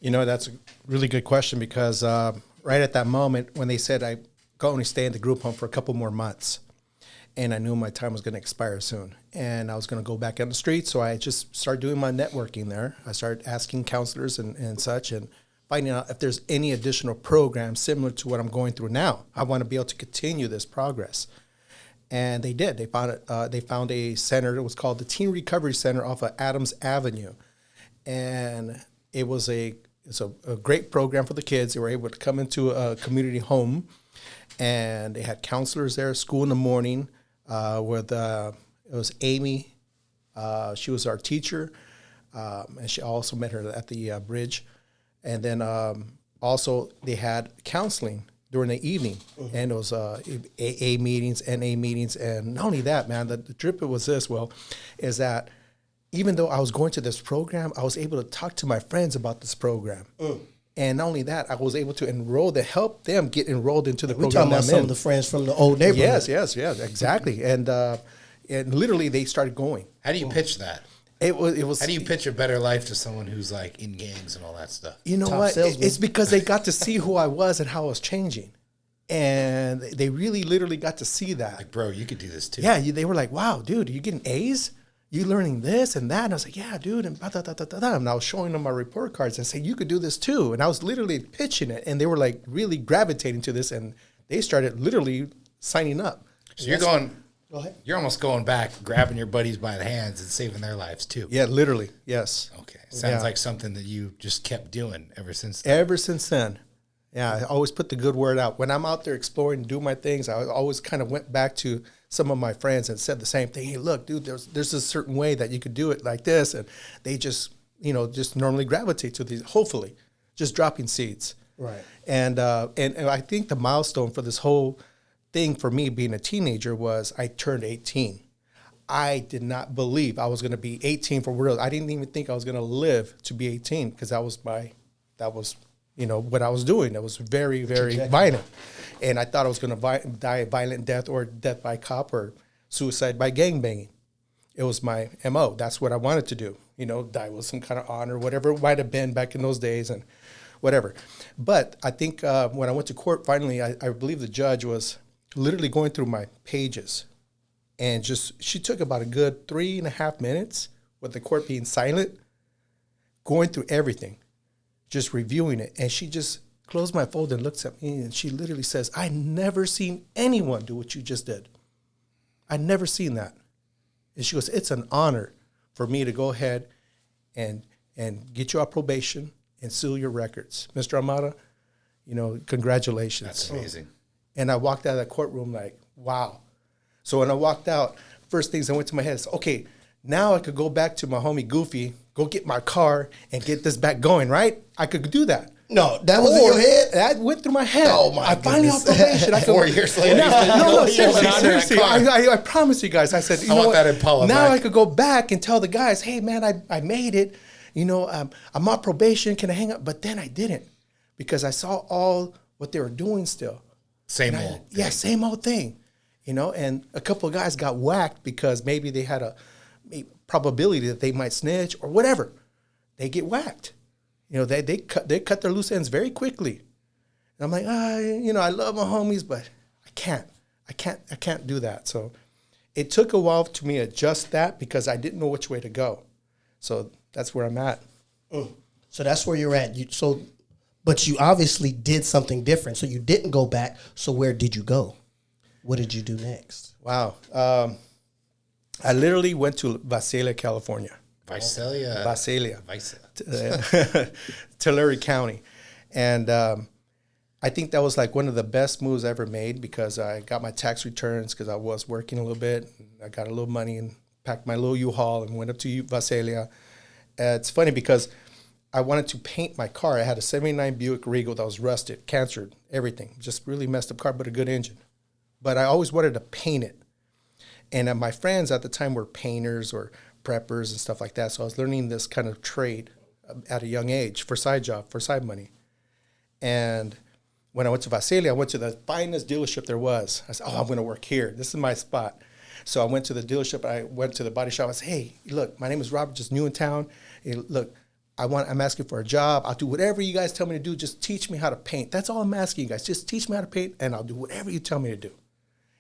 [SPEAKER 3] That's a really good question because right at that moment when they said I could only stay in the group home for a couple more months, and I knew my time was going to expire soon, and I was going to go back on the street, so I just started doing my networking there. I started asking counselors and such, and finding out if there's any additional programs similar to what I'm going through now. I want to be able to continue this progress. And they did. They found a center. It was called the Teen Recovery Center off of Adams Avenue. And it's a great program for the kids. They were able to come into a community home and they had counselors there. School in the morning with it was Amy. She was our teacher, and she also met her at the bridge. And then also they had counseling during the evening, and it was AA meetings, NA meetings, and not only that, man. The trip was this. Well, is that even though I was going to this program, I was able to talk to my friends about this program. And not only that, I was able to help them get enrolled into the program.
[SPEAKER 1] We're talking about some of the friends from the old neighborhood.
[SPEAKER 3] Yes, exactly. And literally they started going.
[SPEAKER 2] How do you pitch that?
[SPEAKER 3] It was.
[SPEAKER 2] How do you pitch a better life to someone who's like in gangs and all that stuff?
[SPEAKER 3] You know what? It's because they got to see who I was and how I was changing. And they really literally got to see that.
[SPEAKER 2] Like, bro, you could do this too.
[SPEAKER 3] Yeah, they were like, wow, dude, are you getting A's? You learning this and that? And I was like, yeah, dude. And and I was showing them my report cards and saying, you could do this too. And I was literally pitching it. And they were like really gravitating to this. And they started literally signing up.
[SPEAKER 2] So you're going,
[SPEAKER 1] go ahead.
[SPEAKER 2] You're almost going back, grabbing your buddies by the hands and saving their lives too.
[SPEAKER 3] Yeah, literally. Yes.
[SPEAKER 2] Okay. Sounds like something that you just kept doing ever since
[SPEAKER 3] then. Ever since then. Yeah, I always put the good word out. When I'm out there exploring and doing my things, I always kind of went back to some of my friends and said the same thing. Hey, look, dude, there's a certain way that you could do it like this. And they just normally gravitate to these, hopefully, just dropping seeds.
[SPEAKER 1] Right.
[SPEAKER 3] And I think the milestone for this whole thing for me being a teenager was I turned 18. I did not believe I was going to be 18 for real. I didn't even think I was going to live to be 18 because that was what I was doing. It was very, very violent. And I thought I was going to die a violent death or death by cop or suicide by gangbanging. It was my MO. That's what I wanted to do. Die with some kind of honor, whatever it might have been back in those days and whatever. But I think when I went to court, finally, I believe the judge was literally going through my pages. And she took about a good 3.5 minutes with the court being silent, going through everything. Just reviewing it. And she just closed my folder and looks at me and she literally says, I never seen anyone do what you just did. I never seen that. And she goes, it's an honor for me to go ahead and get you on probation and seal your records. Mr. Almada, congratulations.
[SPEAKER 2] That's amazing.
[SPEAKER 3] And I walked out of that courtroom like, wow. So when I walked out, first things that went to my head is, okay, now I could go back to my homie Goofy, go get my car and get this back going, right? I could do that.
[SPEAKER 1] No, that was in your head?
[SPEAKER 3] That went through my head.
[SPEAKER 1] Oh, my
[SPEAKER 3] I finally off probation.
[SPEAKER 2] 4 years later.
[SPEAKER 3] No, seriously. I promise you guys. I said,
[SPEAKER 2] I want that Impala
[SPEAKER 3] now
[SPEAKER 2] back.
[SPEAKER 3] I could go back and tell the guys, hey, man, I made it. I'm on probation. Can I hang up? But then I didn't because I saw all what they were doing still.
[SPEAKER 2] Same old.
[SPEAKER 3] Yeah, same old thing. And a couple of guys got whacked because maybe they had a probability that they might snitch or whatever. They get whacked. They cut their loose ends very quickly. And I'm like, I love my homies, but I can't do that. So it took a while to me adjust that because I didn't know which way to go. So that's where I'm at.
[SPEAKER 1] So that's where you're at. But you obviously did something different. So you didn't go back. So where did you go? What did you do next?
[SPEAKER 3] Wow. I literally went to Visalia, California.
[SPEAKER 2] Visalia.
[SPEAKER 3] Tulare County. And I think that was like one of the best moves I ever made because I got my tax returns because I was working a little bit. I got a little money and packed my little U-Haul and went up to Visalia. It's funny because I wanted to paint my car. I had a 79 Buick Regal that was rusted, cancered, everything. Just really messed up car, but a good engine. But I always wanted to paint it. And my friends at the time were painters or preppers and stuff like that. So I was learning this kind of trade at a young age for side job, for side money. And when I went to Visalia, I went to the finest dealership there was. I said, I'm going to work here. This is my spot. So I went to the dealership. I went to the body shop. I said, hey, look, my name is Robert, just new in town. Hey, look, I'm asking for a job. I'll do whatever you guys tell me to do. Just teach me how to paint. That's all I'm asking you guys. Just teach me how to paint, and I'll do whatever you tell me to do.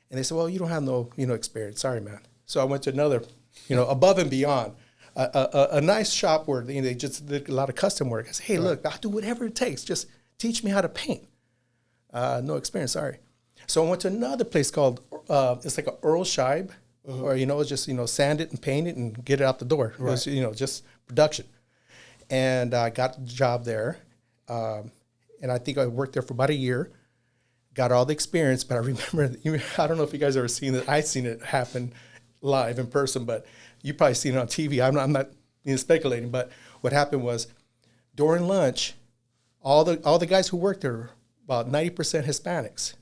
[SPEAKER 3] And they said, well, you don't have no, experience. Sorry, man. So I went to another, above and beyond, a nice shop where they just did a lot of custom work. I said, hey, look, I'll do whatever it takes. Just teach me how to paint. No experience, sorry. So I went to another place called, it's like a Earl Scheib, or, it's just, sand it and paint it and get it out the door. Right. It was, just production. And I got the job there. And I think I worked there for about a year. got all the experience, but I remember, I don't know if you guys ever seen it. I've seen it happen live in person, but you probably seen it on TV. I'm not speculating, but what happened was during lunch, all the guys who worked there, about 90% Hispanics.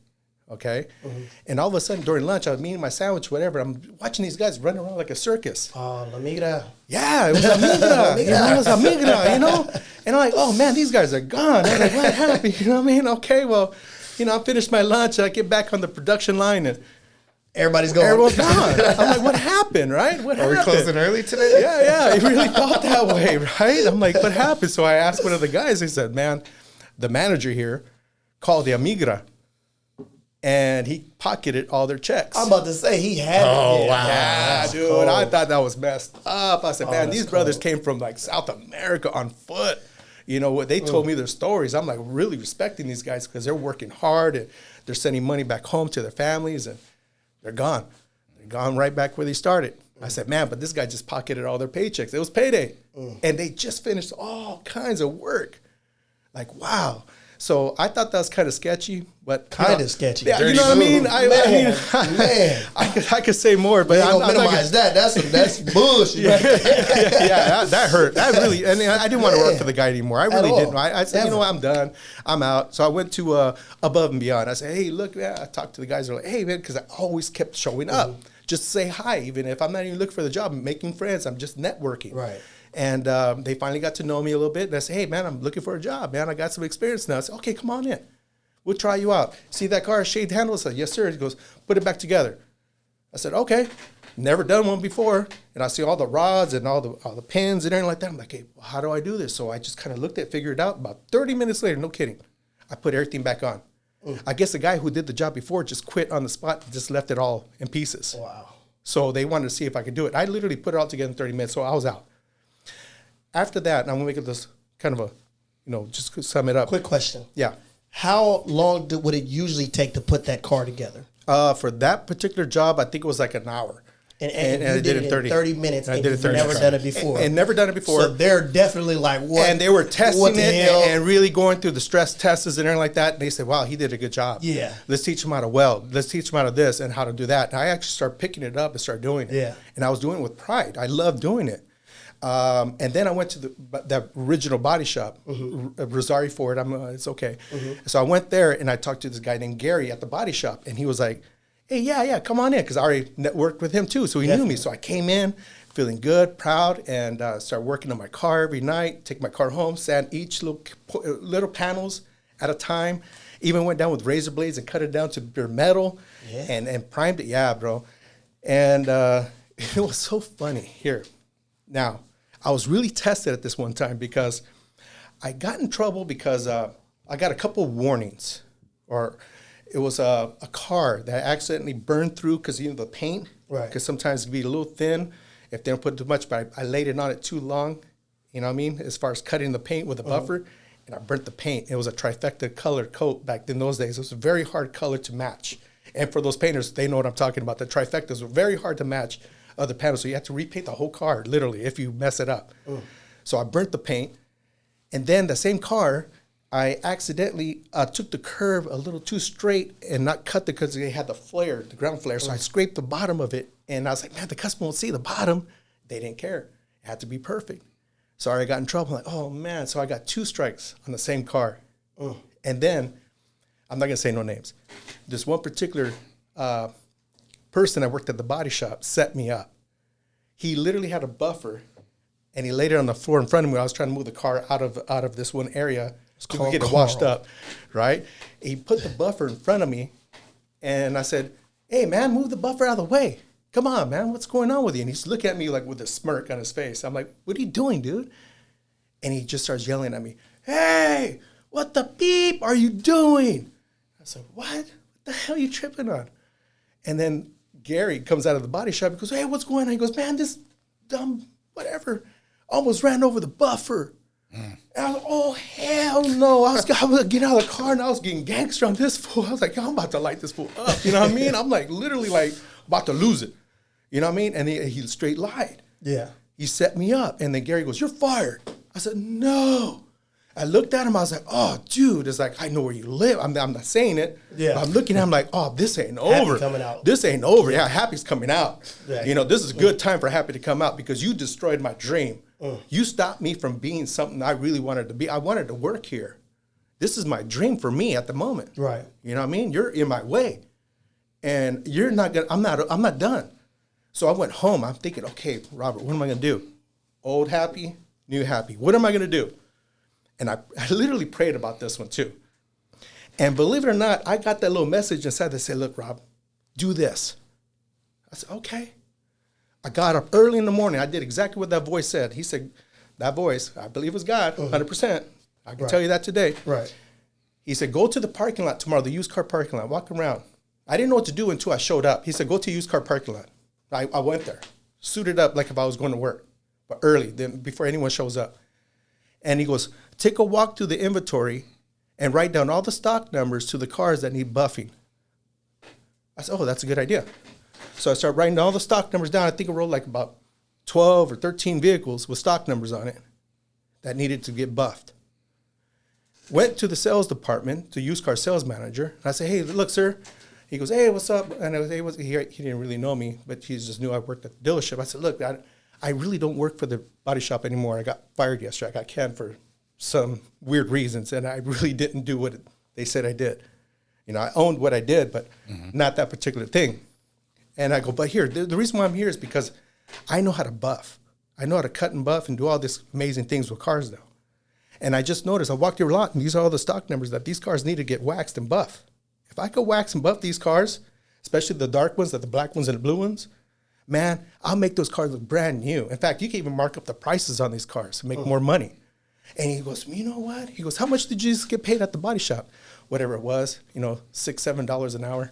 [SPEAKER 3] Okay. Mm-hmm. And all of a sudden during lunch, I was eating my sandwich, whatever. I'm watching these guys running around like a circus.
[SPEAKER 1] Oh, la migra.
[SPEAKER 3] Yeah, it was a migra. It was a migra, And I'm like, oh man, these guys are gone. I'm like, what happened? You know what I mean? Okay, well, I finished my lunch. I get back on the production line and
[SPEAKER 1] everybody's gone.
[SPEAKER 3] Everyone's gone. I'm like, what happened, right? What happened?
[SPEAKER 2] Are we closing early today?
[SPEAKER 3] Yeah. It really felt that way, right? I'm like, what happened? So I asked one of the guys. He said, man, the manager here called the amigra. And he pocketed all their checks.
[SPEAKER 1] I'm about to say he had it.
[SPEAKER 2] Oh, wow.
[SPEAKER 3] Yeah, dude. Cold. I thought that was messed up. I said, man, these brothers
[SPEAKER 1] cold.
[SPEAKER 3] came from like South America on foot. What they told me their stories. I'm like really respecting these guys because they're working hard and they're sending money back home to their families and they're gone. They're gone right back where they started. I said, man, but this guy just pocketed all their paychecks. It was payday. And they just finished all kinds of work. Like, wow. So I thought that was kind of sketchy, but
[SPEAKER 1] kind of sketchy.
[SPEAKER 3] Yeah, you know what I mean?
[SPEAKER 1] Man.
[SPEAKER 3] I could say more, but
[SPEAKER 1] I'm gonna minimize that. That's bullshit.
[SPEAKER 3] Yeah, that hurt. That really, and I didn't want to work for the guy anymore. I really didn't. I said, you know what, I'm done. I'm out. So I went to Above and Beyond. I said, hey, look, I talked to the guys. They're like, hey, man, because I always kept showing up. Just to say hi, even if I'm not even looking for the job. I'm making friends. I'm just networking.
[SPEAKER 1] Right.
[SPEAKER 3] And they finally got to know me a little bit. And I said, hey, man, I'm looking for a job, man. I got some experience now. I said, okay, come on in. We'll try you out. See that car, shade handle? I said, yes, sir. He goes, put it back together. I said, okay. Never done one before. And I see all the rods and all the pins and everything like that. I'm like, hey, well, how do I do this? So I just kind of looked at, figured it out. About 30 minutes later, no kidding, I put everything back on. I guess the guy who did the job before just quit on the spot and just left it all in pieces.
[SPEAKER 1] Wow.
[SPEAKER 3] So they wanted to see if I could do it. I literally put it all together in 30 minutes, so I was out. After that, and I'm going to make this kind of a, just to sum it up.
[SPEAKER 1] Quick question.
[SPEAKER 3] Yeah.
[SPEAKER 1] How long would it usually take to put that car together?
[SPEAKER 3] For that particular job, I think it was like an hour.
[SPEAKER 1] And I did it in 30 minutes. And I did it 30 minutes. Never done it before.
[SPEAKER 3] And never done it before.
[SPEAKER 1] So they're definitely like, what?
[SPEAKER 3] And they were testing it
[SPEAKER 1] hell?
[SPEAKER 3] and really going through the stress tests and everything like that. And they said, wow, he did a good job.
[SPEAKER 1] Yeah.
[SPEAKER 3] Let's teach him how to weld. Let's teach him how to this and how to do that. And I actually started picking it up and started doing it.
[SPEAKER 1] Yeah.
[SPEAKER 3] And I was doing it with pride. I loved doing it. And then I went to the original body shop, Rosario Ford. It's okay. So I went there and I talked to this guy named Gary at the body shop, and he was like, "Hey, yeah, come on in," because I already networked with him too, so he knew me. So I came in feeling good, proud, and started working on my car every night. Take my car home, sand each little panels at a time. Even went down with razor blades and cut it down to bare metal, and primed it. Yeah, bro. And it was so funny here. Now, I was really tested at this one time because I got in trouble because I got a couple of warnings. Or it was a car that I accidentally burned through because the paint. Right. Because sometimes it can be a little thin if they don't put too much, but I laid it on it too long, you know what I mean, as far as cutting the paint with a buffer, and I burnt the paint. It was a trifecta color coat back in those days. It was a very hard color to match. And for those painters, they know what I'm talking about. The trifectas were very hard to match other panels, so you have to repaint the whole car, literally, if you mess it up. So I burnt the paint, and then the same car, I accidentally took the curve a little too straight and not cut because they had the flare, the ground flare, so I scraped the bottom of it, and I was like, man, the customer won't see the bottom. They didn't care. It had to be perfect. Sorry, I got in trouble. I'm like, oh, man, so I got 2 strikes on the same car. And then, I'm not going to say no names. This one particular person that worked at the body shop set me up. He literally had a buffer, and he laid it on the floor in front of me. I was trying to move the car out of this one area to get it washed up, right? He put the buffer in front of me, and I said, hey, man, move the buffer out of the way. Come on, man, what's going on with you? And he's looking at me like with a smirk on his face. I'm like, what are you doing, dude? And he just starts yelling at me, hey, what the beep are you doing? I said, what the hell are you tripping on? And then Gary comes out of the body shop and goes, hey, what's going on? He goes, man, this dumb whatever almost ran over the buffer. And I was like, oh, hell no. I was getting out of the car and I was getting gangster on this fool. I was like, yo, I'm about to light this fool up. You know what I mean? I'm like literally like about to lose it. You know what I mean? And he straight lied.
[SPEAKER 1] Yeah.
[SPEAKER 3] He set me up. And then Gary goes, you're fired. I said, no. I looked at him. I was like, "Oh, dude!" It's like, I know where you live. I'm not saying it.
[SPEAKER 1] Yeah.
[SPEAKER 3] But I'm looking at him like, "Oh, this ain't over.
[SPEAKER 1] coming out.
[SPEAKER 3] This ain't over. Yeah, Happy's coming out.
[SPEAKER 1] Yeah.
[SPEAKER 3] You know, this is a good time for Happy to come out because you destroyed my dream. You stopped me from being something I really wanted to be. I wanted to work here. This is my dream for me at the moment.
[SPEAKER 1] Right.
[SPEAKER 3] You know what I mean? You're in my way, and you're not gonna. I'm not done." So I went home. I'm thinking, okay, Robert, what am I gonna do? Old Happy, new Happy. What am I gonna do? And I literally prayed about this one too. And believe it or not, I got that little message inside that said, "Look, Rob, do this." I said, okay. I got up early in the morning. I did exactly what that voice said. He said, that voice, I believe it was God, 100%. I can tell you that today.
[SPEAKER 1] Right.
[SPEAKER 3] He said, go to the parking lot tomorrow, the used car parking lot, walk around. I didn't know what to do until I showed up. He said, go to the used car parking lot. I went there, suited up like if I was going to work, but early, then before anyone shows up. And he goes, take a walk through the inventory and write down all the stock numbers to the cars that need buffing. I said, oh, that's a good idea. So I started writing all the stock numbers down. I think I wrote like about 12 or 13 vehicles with stock numbers on it that needed to get buffed. Went to the sales department, the used car sales manager. And I said, hey, look, sir. He goes, hey, what's up? And I was, hey, he didn't really know me, but he just knew I worked at the dealership. I said, look, I really don't work for the body shop anymore. I got fired yesterday. I got canned for some weird reasons, and I really didn't do what they said I did. You know, I owned what I did, but not that particular thing. And I go, but here, the reason why I'm here is because I know how to buff. I know how to cut and buff and do all these amazing things with cars now. And I just noticed, I walked your lot, and these are all the stock numbers that these cars need to get waxed and buff. If I could wax and buff these cars, especially the dark ones, the black ones and the blue ones, man, I'll make those cars look brand new. In fact, you can even mark up the prices on these cars to make more money. And he goes, you know what? He goes, how much did you just get paid at the body shop? Whatever it was, you know, $6, $7 an hour.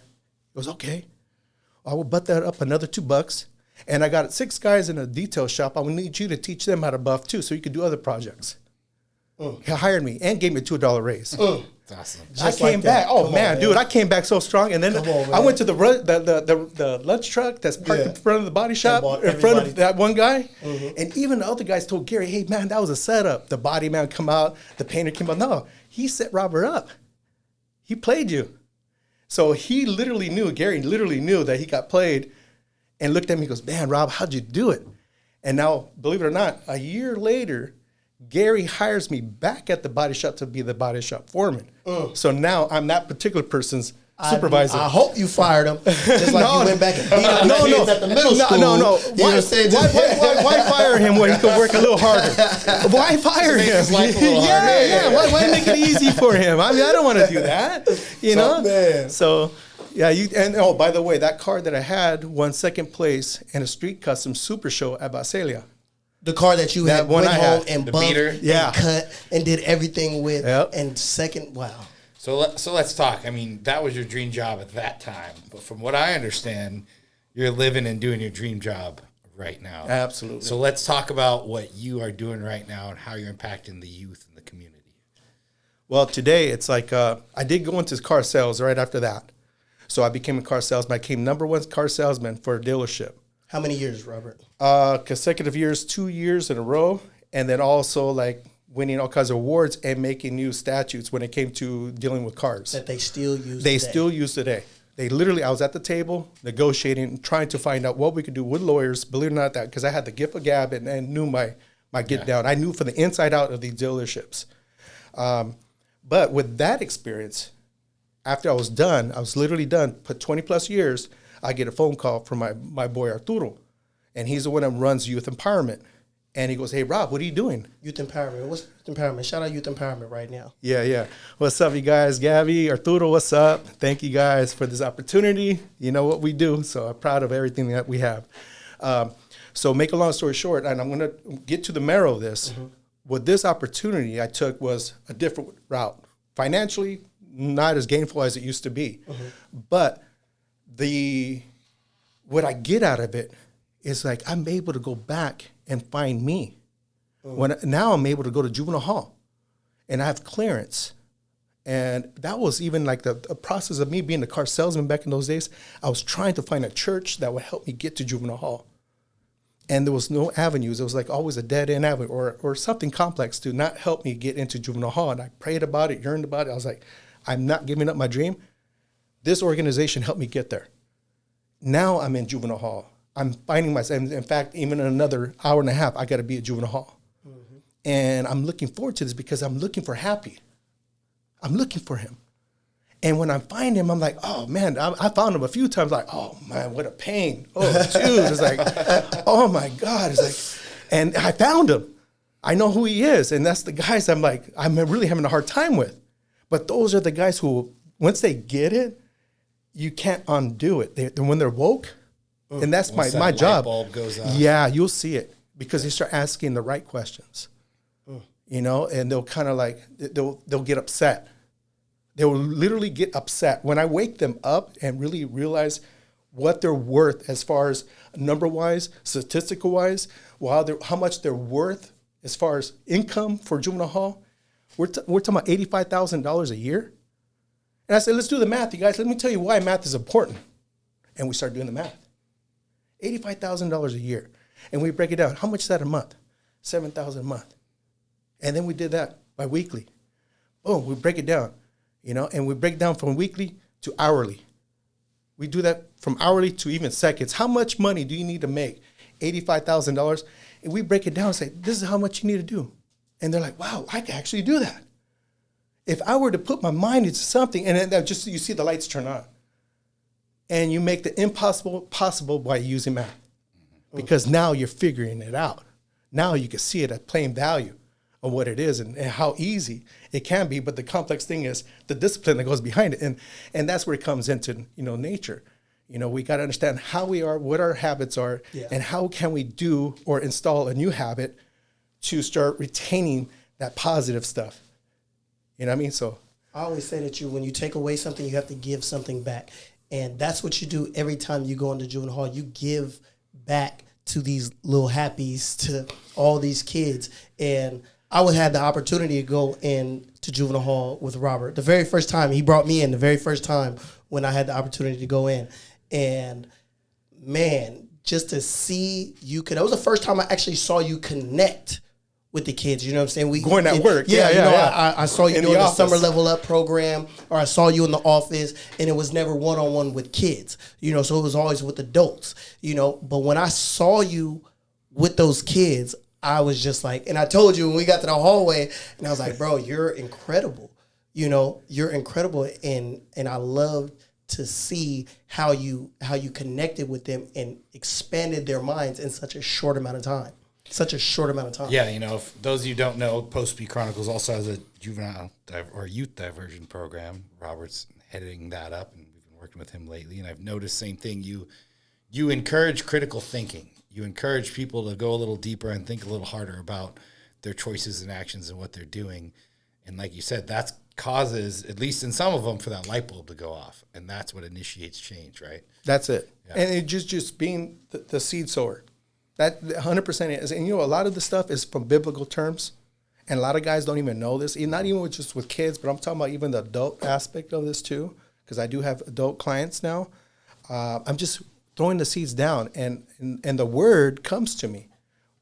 [SPEAKER 3] He goes, okay. I will butt that up another $2. And I got 6 guys in a detail shop. I will need you to teach them how to buff too, so you could do other projects. He hired me and gave me a $2 raise.
[SPEAKER 2] That's awesome.
[SPEAKER 3] I came back. Oh, man, dude, I came back so strong. And then I went to the lunch truck that's parked in front of the body shop, in front of that one guy. And even the other guys told Gary, hey, man, that was a setup. The body man come out, the painter came out. No, he set Robert up. He played you. So he literally knew, Gary literally knew that he got played and looked at me and goes, man, Rob, how'd you do it? And now, believe it or not, a year later, Gary hires me back at the body shop to be the body shop foreman. So now I'm that particular person's supervisor.
[SPEAKER 1] I hope you fired him. Just like you went back and beat up the kids at the middle school.
[SPEAKER 3] No. Why fire him when he could work a little harder? Why fire him? Yeah. Why make it easy for him? I mean, I don't want to do that. You know?
[SPEAKER 1] Man.
[SPEAKER 3] So, yeah. Oh, by the way, that car that I had won second place in a street custom super show at Basalia.
[SPEAKER 1] The car that you had went home and bumped and cut and did everything with.
[SPEAKER 3] Yep.
[SPEAKER 1] And second, wow.
[SPEAKER 2] So let's talk. I mean, that was your dream job at that time. But from what I understand, you're living and doing your dream job right now.
[SPEAKER 3] Absolutely.
[SPEAKER 2] So let's talk about what you are doing right now and how you're impacting the youth and the community.
[SPEAKER 3] Well, today it's like I did go into car sales right after that. So I became a car salesman. I became #1 car salesman for a dealership.
[SPEAKER 1] How many years, Robert?
[SPEAKER 3] Consecutive years, 2 years in a row. And then also like winning all kinds of awards and making new statutes when it came to dealing with cars.
[SPEAKER 1] That they still use
[SPEAKER 3] They still use today. They literally, I was at the table negotiating, trying to find out what we could do with lawyers, believe it or not, that because I had the gift of gab and knew my get down. I knew from the inside out of these dealerships. But with that experience, after I was done, I was literally done, put 20 plus years, I get a phone call from my boy Arturo. And he's the one that runs youth empowerment. And he goes, hey, Rob, what are you doing?
[SPEAKER 1] Youth empowerment. What's youth empowerment? Shout out youth empowerment right now.
[SPEAKER 3] Yeah. What's up, you guys? Gabby, Arturo, what's up? Thank you guys for this opportunity. You know what we do, so I'm proud of everything that we have. So make a long story short, and I'm going to get to the marrow of this. What this opportunity I took was a different route. Financially, not as gainful as it used to be. But what I get out of it is like I'm able to go back and find me. Now I'm able to go to juvenile hall and I have clearance. And that was even like the process of me being a car salesman back in those days. I was trying to find a church that would help me get to juvenile hall. And there was no avenues. It was like always a dead end avenue or something complex to not help me get into juvenile hall. And I prayed about it, yearned about it. I was like, I'm not giving up my dream. This organization helped me get there. Now I'm in juvenile hall. I'm finding myself. In fact, even in another hour and a half, I got to be at juvenile hall. Mm-hmm. And I'm looking forward to this because I'm looking for Happy. I'm looking for him. And when I find him, I'm like, oh, man, I found him a few times, like, oh, man, what a pain. Oh, dude. It's like, oh, my God. It's like, and I found him. I know who he is. And that's the guys I'm like, I'm really having a hard time with. But those are the guys who, once they get it, you can't undo it. When they're woke, and that's my job.
[SPEAKER 2] Bulb goes off.
[SPEAKER 3] Yeah, you'll see it because they start asking the right questions, you know, and they'll kind of like, they'll get upset. They will literally get upset when I wake them up and really realize what they're worth as far as number-wise, statistical-wise, how much they're worth as far as income for juvenile hall. We're talking about $85,000 a year. And I said, let's do the math, you guys. Let me tell you why math is important. And we start doing the math. $85,000 a year. And we break it down. How much is that a month? $7,000 a month. And then we did that bi-weekly. Boom, we break it down. You know, and we break down from weekly to hourly. We do that from hourly to even seconds. How much money do you need to make? $85,000. And we break it down and say, this is how much you need to do. And they're like, wow, I can actually do that. If I were to put my mind into something, and then just you see the lights turn on. And you make the impossible possible by using math. Because now you're figuring it out. Now you can see it at plain value of what it is and how easy it can be. But the complex thing is the discipline that goes behind it. And that's where it comes into, you know, nature. You know, we got to understand how we are, what our habits are, and how can we do or install a new habit to start retaining that positive stuff. You know what I mean? So
[SPEAKER 1] I always say that when you take away something, you have to give something back. And that's what you do every time you go into juvenile hall. You give back to these little happies, to all these kids. And I would have the opportunity to go into juvenile hall with Robert. The very first time he brought me in, the very first time when I had the opportunity to go in. And man, just to see you that was the first time I actually saw you connect with the kids. You know what I'm saying?
[SPEAKER 3] Going at work.
[SPEAKER 1] I saw you doing the Summer Level Up program, or I saw you in the office, and it was never one-on-one with kids, you know, so it was always with adults, you know. But when I saw you with those kids, I was just like, and I told you when we got to the hallway, and I was like, bro, you're incredible. You know, you're incredible. And I love to see how you connected with them and expanded their minds in such a short amount of time. Yeah,
[SPEAKER 2] you know, if those of you who don't know, Post P Chronicles also has a juvenile or youth diversion program. Robert's heading that up, and we've been working with him lately. And I've noticed same thing. You encourage critical thinking. You encourage people to go a little deeper and think a little harder about their choices and actions and what they're doing. And like you said, that causes, at least in some of them, for that light bulb to go off. And that's what initiates change, right?
[SPEAKER 3] That's it. Yeah. And it just being the seed sower. That 100% is. And, you know, a lot of the stuff is from biblical terms. And a lot of guys don't even know this. Not even just with kids, but I'm talking about even the adult aspect of this too. Because I do have adult clients now. I'm just throwing the seeds down. And the word comes to me.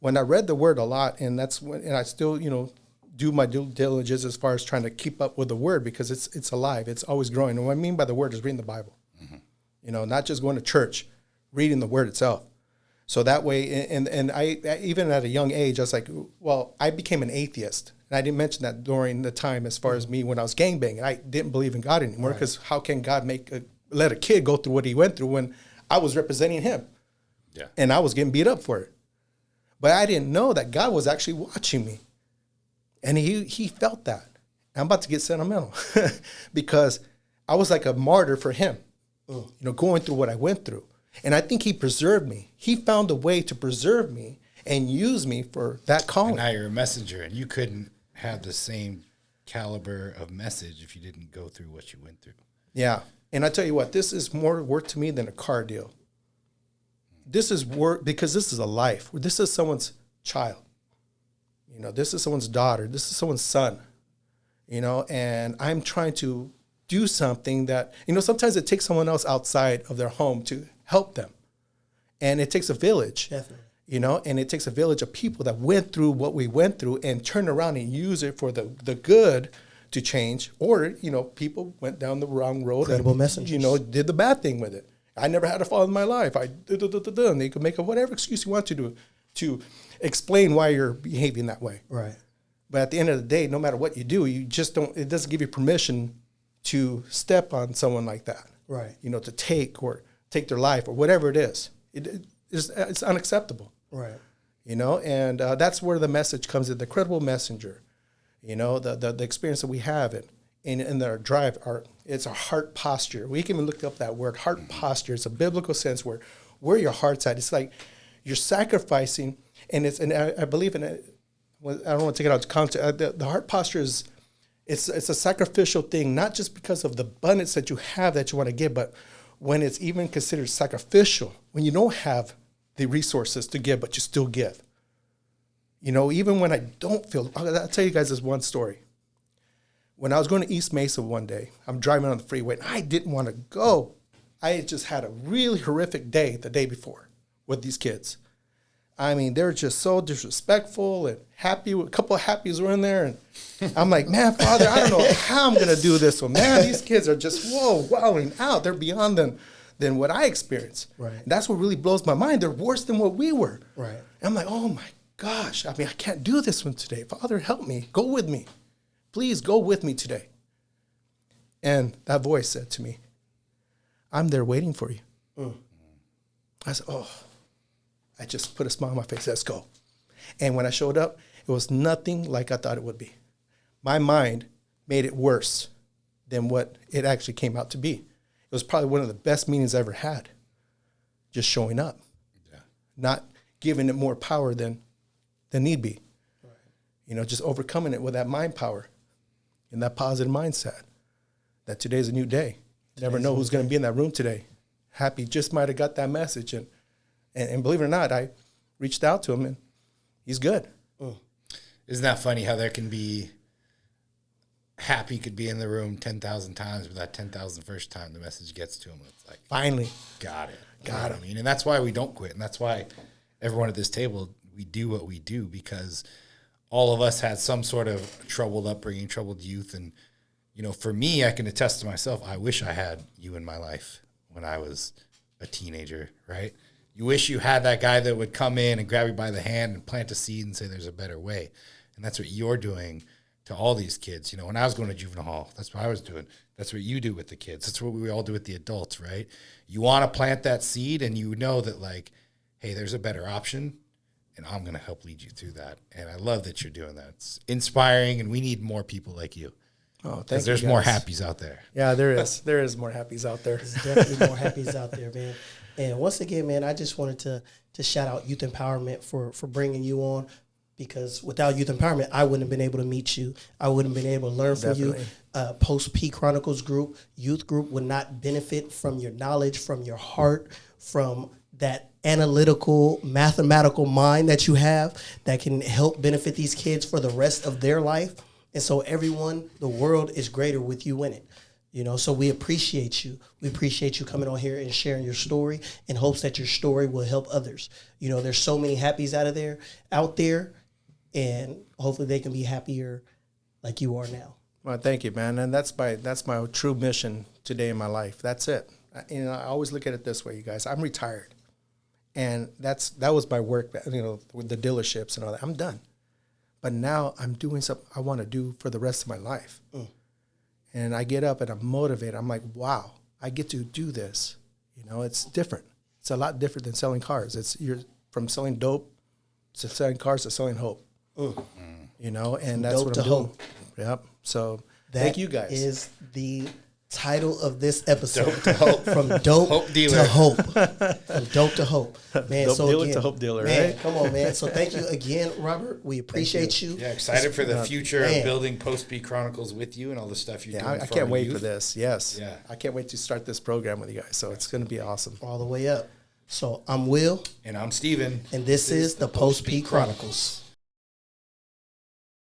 [SPEAKER 3] When I read the word a lot, and I still, you know, do my due diligence as far as trying to keep up with the word, because it's alive. It's always growing. And what I mean by the word is reading the Bible. Mm-hmm. You know, not just going to church, reading the word itself. So that way, and I even at a young age, I was like, well, I became an atheist. And I didn't mention that during the time as far as me when I was gangbanging. I didn't believe in God anymore, because how can God let a kid go through what he went through when I was representing him? Yeah. And I was getting beat up for it. But I didn't know that God was actually watching me. And he felt that. I'm about to get sentimental because I was like a martyr for him, you know, going through what I went through. And I think he preserved me. He found a way to preserve me and use me for that calling.
[SPEAKER 2] And now you're a messenger, and you couldn't have the same caliber of message if you didn't go through what you went through.
[SPEAKER 3] Yeah. And I tell you what, this is more worth to me than a car deal. This is work because this is a life. This is someone's child. You know, this is someone's daughter. This is someone's son. You know, and I'm trying to do something that, you know, sometimes it takes someone else outside of their home to help them. And it takes a village.
[SPEAKER 1] Definitely.
[SPEAKER 3] you know, and it takes a village of people that went through what we went through and turn around and use it for the good to change. Or, you know, people went down the wrong road.
[SPEAKER 1] Credible
[SPEAKER 3] and,
[SPEAKER 1] messengers.
[SPEAKER 3] you know, did the bad thing with it. I never had a fall in my life. And they could make up whatever excuse you want to do to explain why you're behaving that way.
[SPEAKER 1] Right.
[SPEAKER 3] But at the end of the day, no matter what you do, you just don't, it doesn't give you permission to step on someone like that.
[SPEAKER 1] Right.
[SPEAKER 3] You know, to take their life or whatever it is. It's unacceptable.
[SPEAKER 1] Right.
[SPEAKER 3] You know, and that's where the message comes in, the credible messenger. You know, the experience that we have in our drive, it's a heart posture. We can even look up that word, heart posture. It's a biblical sense where your heart's at. It's like you're sacrificing, and I believe in it. I don't want to take it out of context. The heart posture is, it's a sacrificial thing, not just because of the abundance that you have that you want to give, but when it's even considered sacrificial, when you don't have the resources to give, but you still give. You know, even when I don't feel, I'll tell you guys this one story. When I was going to East Mesa one day, I'm driving on the freeway, and I didn't want to go. I had just had a really horrific day the day before with these kids. I mean, they're just so disrespectful and happy. A couple of happies were in there. And I'm like, man, Father, I don't know how I'm going to do this one. Man, these kids are just, wowing out. They're beyond than what I experienced.
[SPEAKER 1] Right.
[SPEAKER 3] And that's what really blows my mind. They're worse than what we were.
[SPEAKER 1] Right.
[SPEAKER 3] And I'm like, oh, my gosh. I mean, I can't do this one today. Father, help me. Go with me. Please go with me today. And that voice said to me, I'm there waiting for you. I said, oh. I just put a smile on my face. Let's go. And when I showed up, it was nothing like I thought it would be. My mind made it worse than what it actually came out to be. It was probably one of the best meetings I ever had. Just showing up. Yeah. Not giving it more power than need be. Right. You know, just overcoming it with that mind power and that positive mindset. That today's a new day. You never know who's going to be in that room today. Happy just might have got that message. And believe it or not, I reached out to him, and he's good.
[SPEAKER 2] Isn't that funny how there can be Happy could be in the room 10,000 times, but that 10,000 first time the message gets to him, it's like,
[SPEAKER 3] finally.
[SPEAKER 2] Got it. Got it. I mean, and that's why we don't quit. And that's why everyone at this table, we do what we do, because all of us had some sort of troubled upbringing, troubled youth. And, you know, for me, I can attest to myself, I wish I had you in my life when I was a teenager, right? You wish you had that guy that would come in and grab you by the hand and plant a seed and say there's a better way. And that's what you're doing to all these kids. You know, when I was going to juvenile hall, that's what I was doing. That's what you do with the kids. That's what we all do with the adults, right? You want to plant that seed, and you know that, like, hey, there's a better option, and I'm going to help lead you through that. And I love that you're doing that. It's inspiring, and we need more people like you. Oh, thank you. Because there's more happies out there.
[SPEAKER 3] Yeah, there is. There is more happies out there.
[SPEAKER 1] There's definitely more happies out there, man. And once again, man, I just wanted to shout out Youth Empowerment for bringing you on, because without Youth Empowerment, I wouldn't have been able to meet you. I wouldn't have been able to learn from you. Post P Chronicles group, youth group, would not benefit from your knowledge, from your heart, from that analytical, mathematical mind that you have that can help benefit these kids for the rest of their life. And so everyone, the world is greater with you in it. You know, so we appreciate you. We appreciate you coming on here and sharing your story in hopes that your story will help others. You know, there's so many happies out there, and hopefully they can be happier like you are now.
[SPEAKER 3] Well, thank you, man. And that's my true mission today in my life. That's it. You know, I always look at it this way, you guys. I'm retired, and that was my work. You know, with the dealerships and all that. I'm done, but now I'm doing something I want to do for the rest of my life. And I get up and I'm motivated. I'm like, wow, I get to do this. You know, it's different. It's a lot different than selling cars. You're from selling dope to selling cars to selling hope. You know, and that's what I'm doing. Yep. So thank you guys.
[SPEAKER 1] That is the title of this episode. Dope to hope. From dope hope to hope. From dope to hope. Man,
[SPEAKER 3] dope
[SPEAKER 1] so
[SPEAKER 3] dealer
[SPEAKER 1] again,
[SPEAKER 3] to hope dealer,
[SPEAKER 1] man,
[SPEAKER 3] right?
[SPEAKER 1] Come on, man. So thank you again, Robert. We appreciate you.
[SPEAKER 2] Yeah, excited for the future of building Post P Chronicles with you and all the stuff you're doing.
[SPEAKER 3] I can't wait for this. Yes.
[SPEAKER 2] Yeah.
[SPEAKER 3] I can't wait to start this program with you guys. So it's going to be awesome.
[SPEAKER 1] All the way up. So I'm Will.
[SPEAKER 2] And I'm Steven.
[SPEAKER 1] And this is the Post P Chronicles.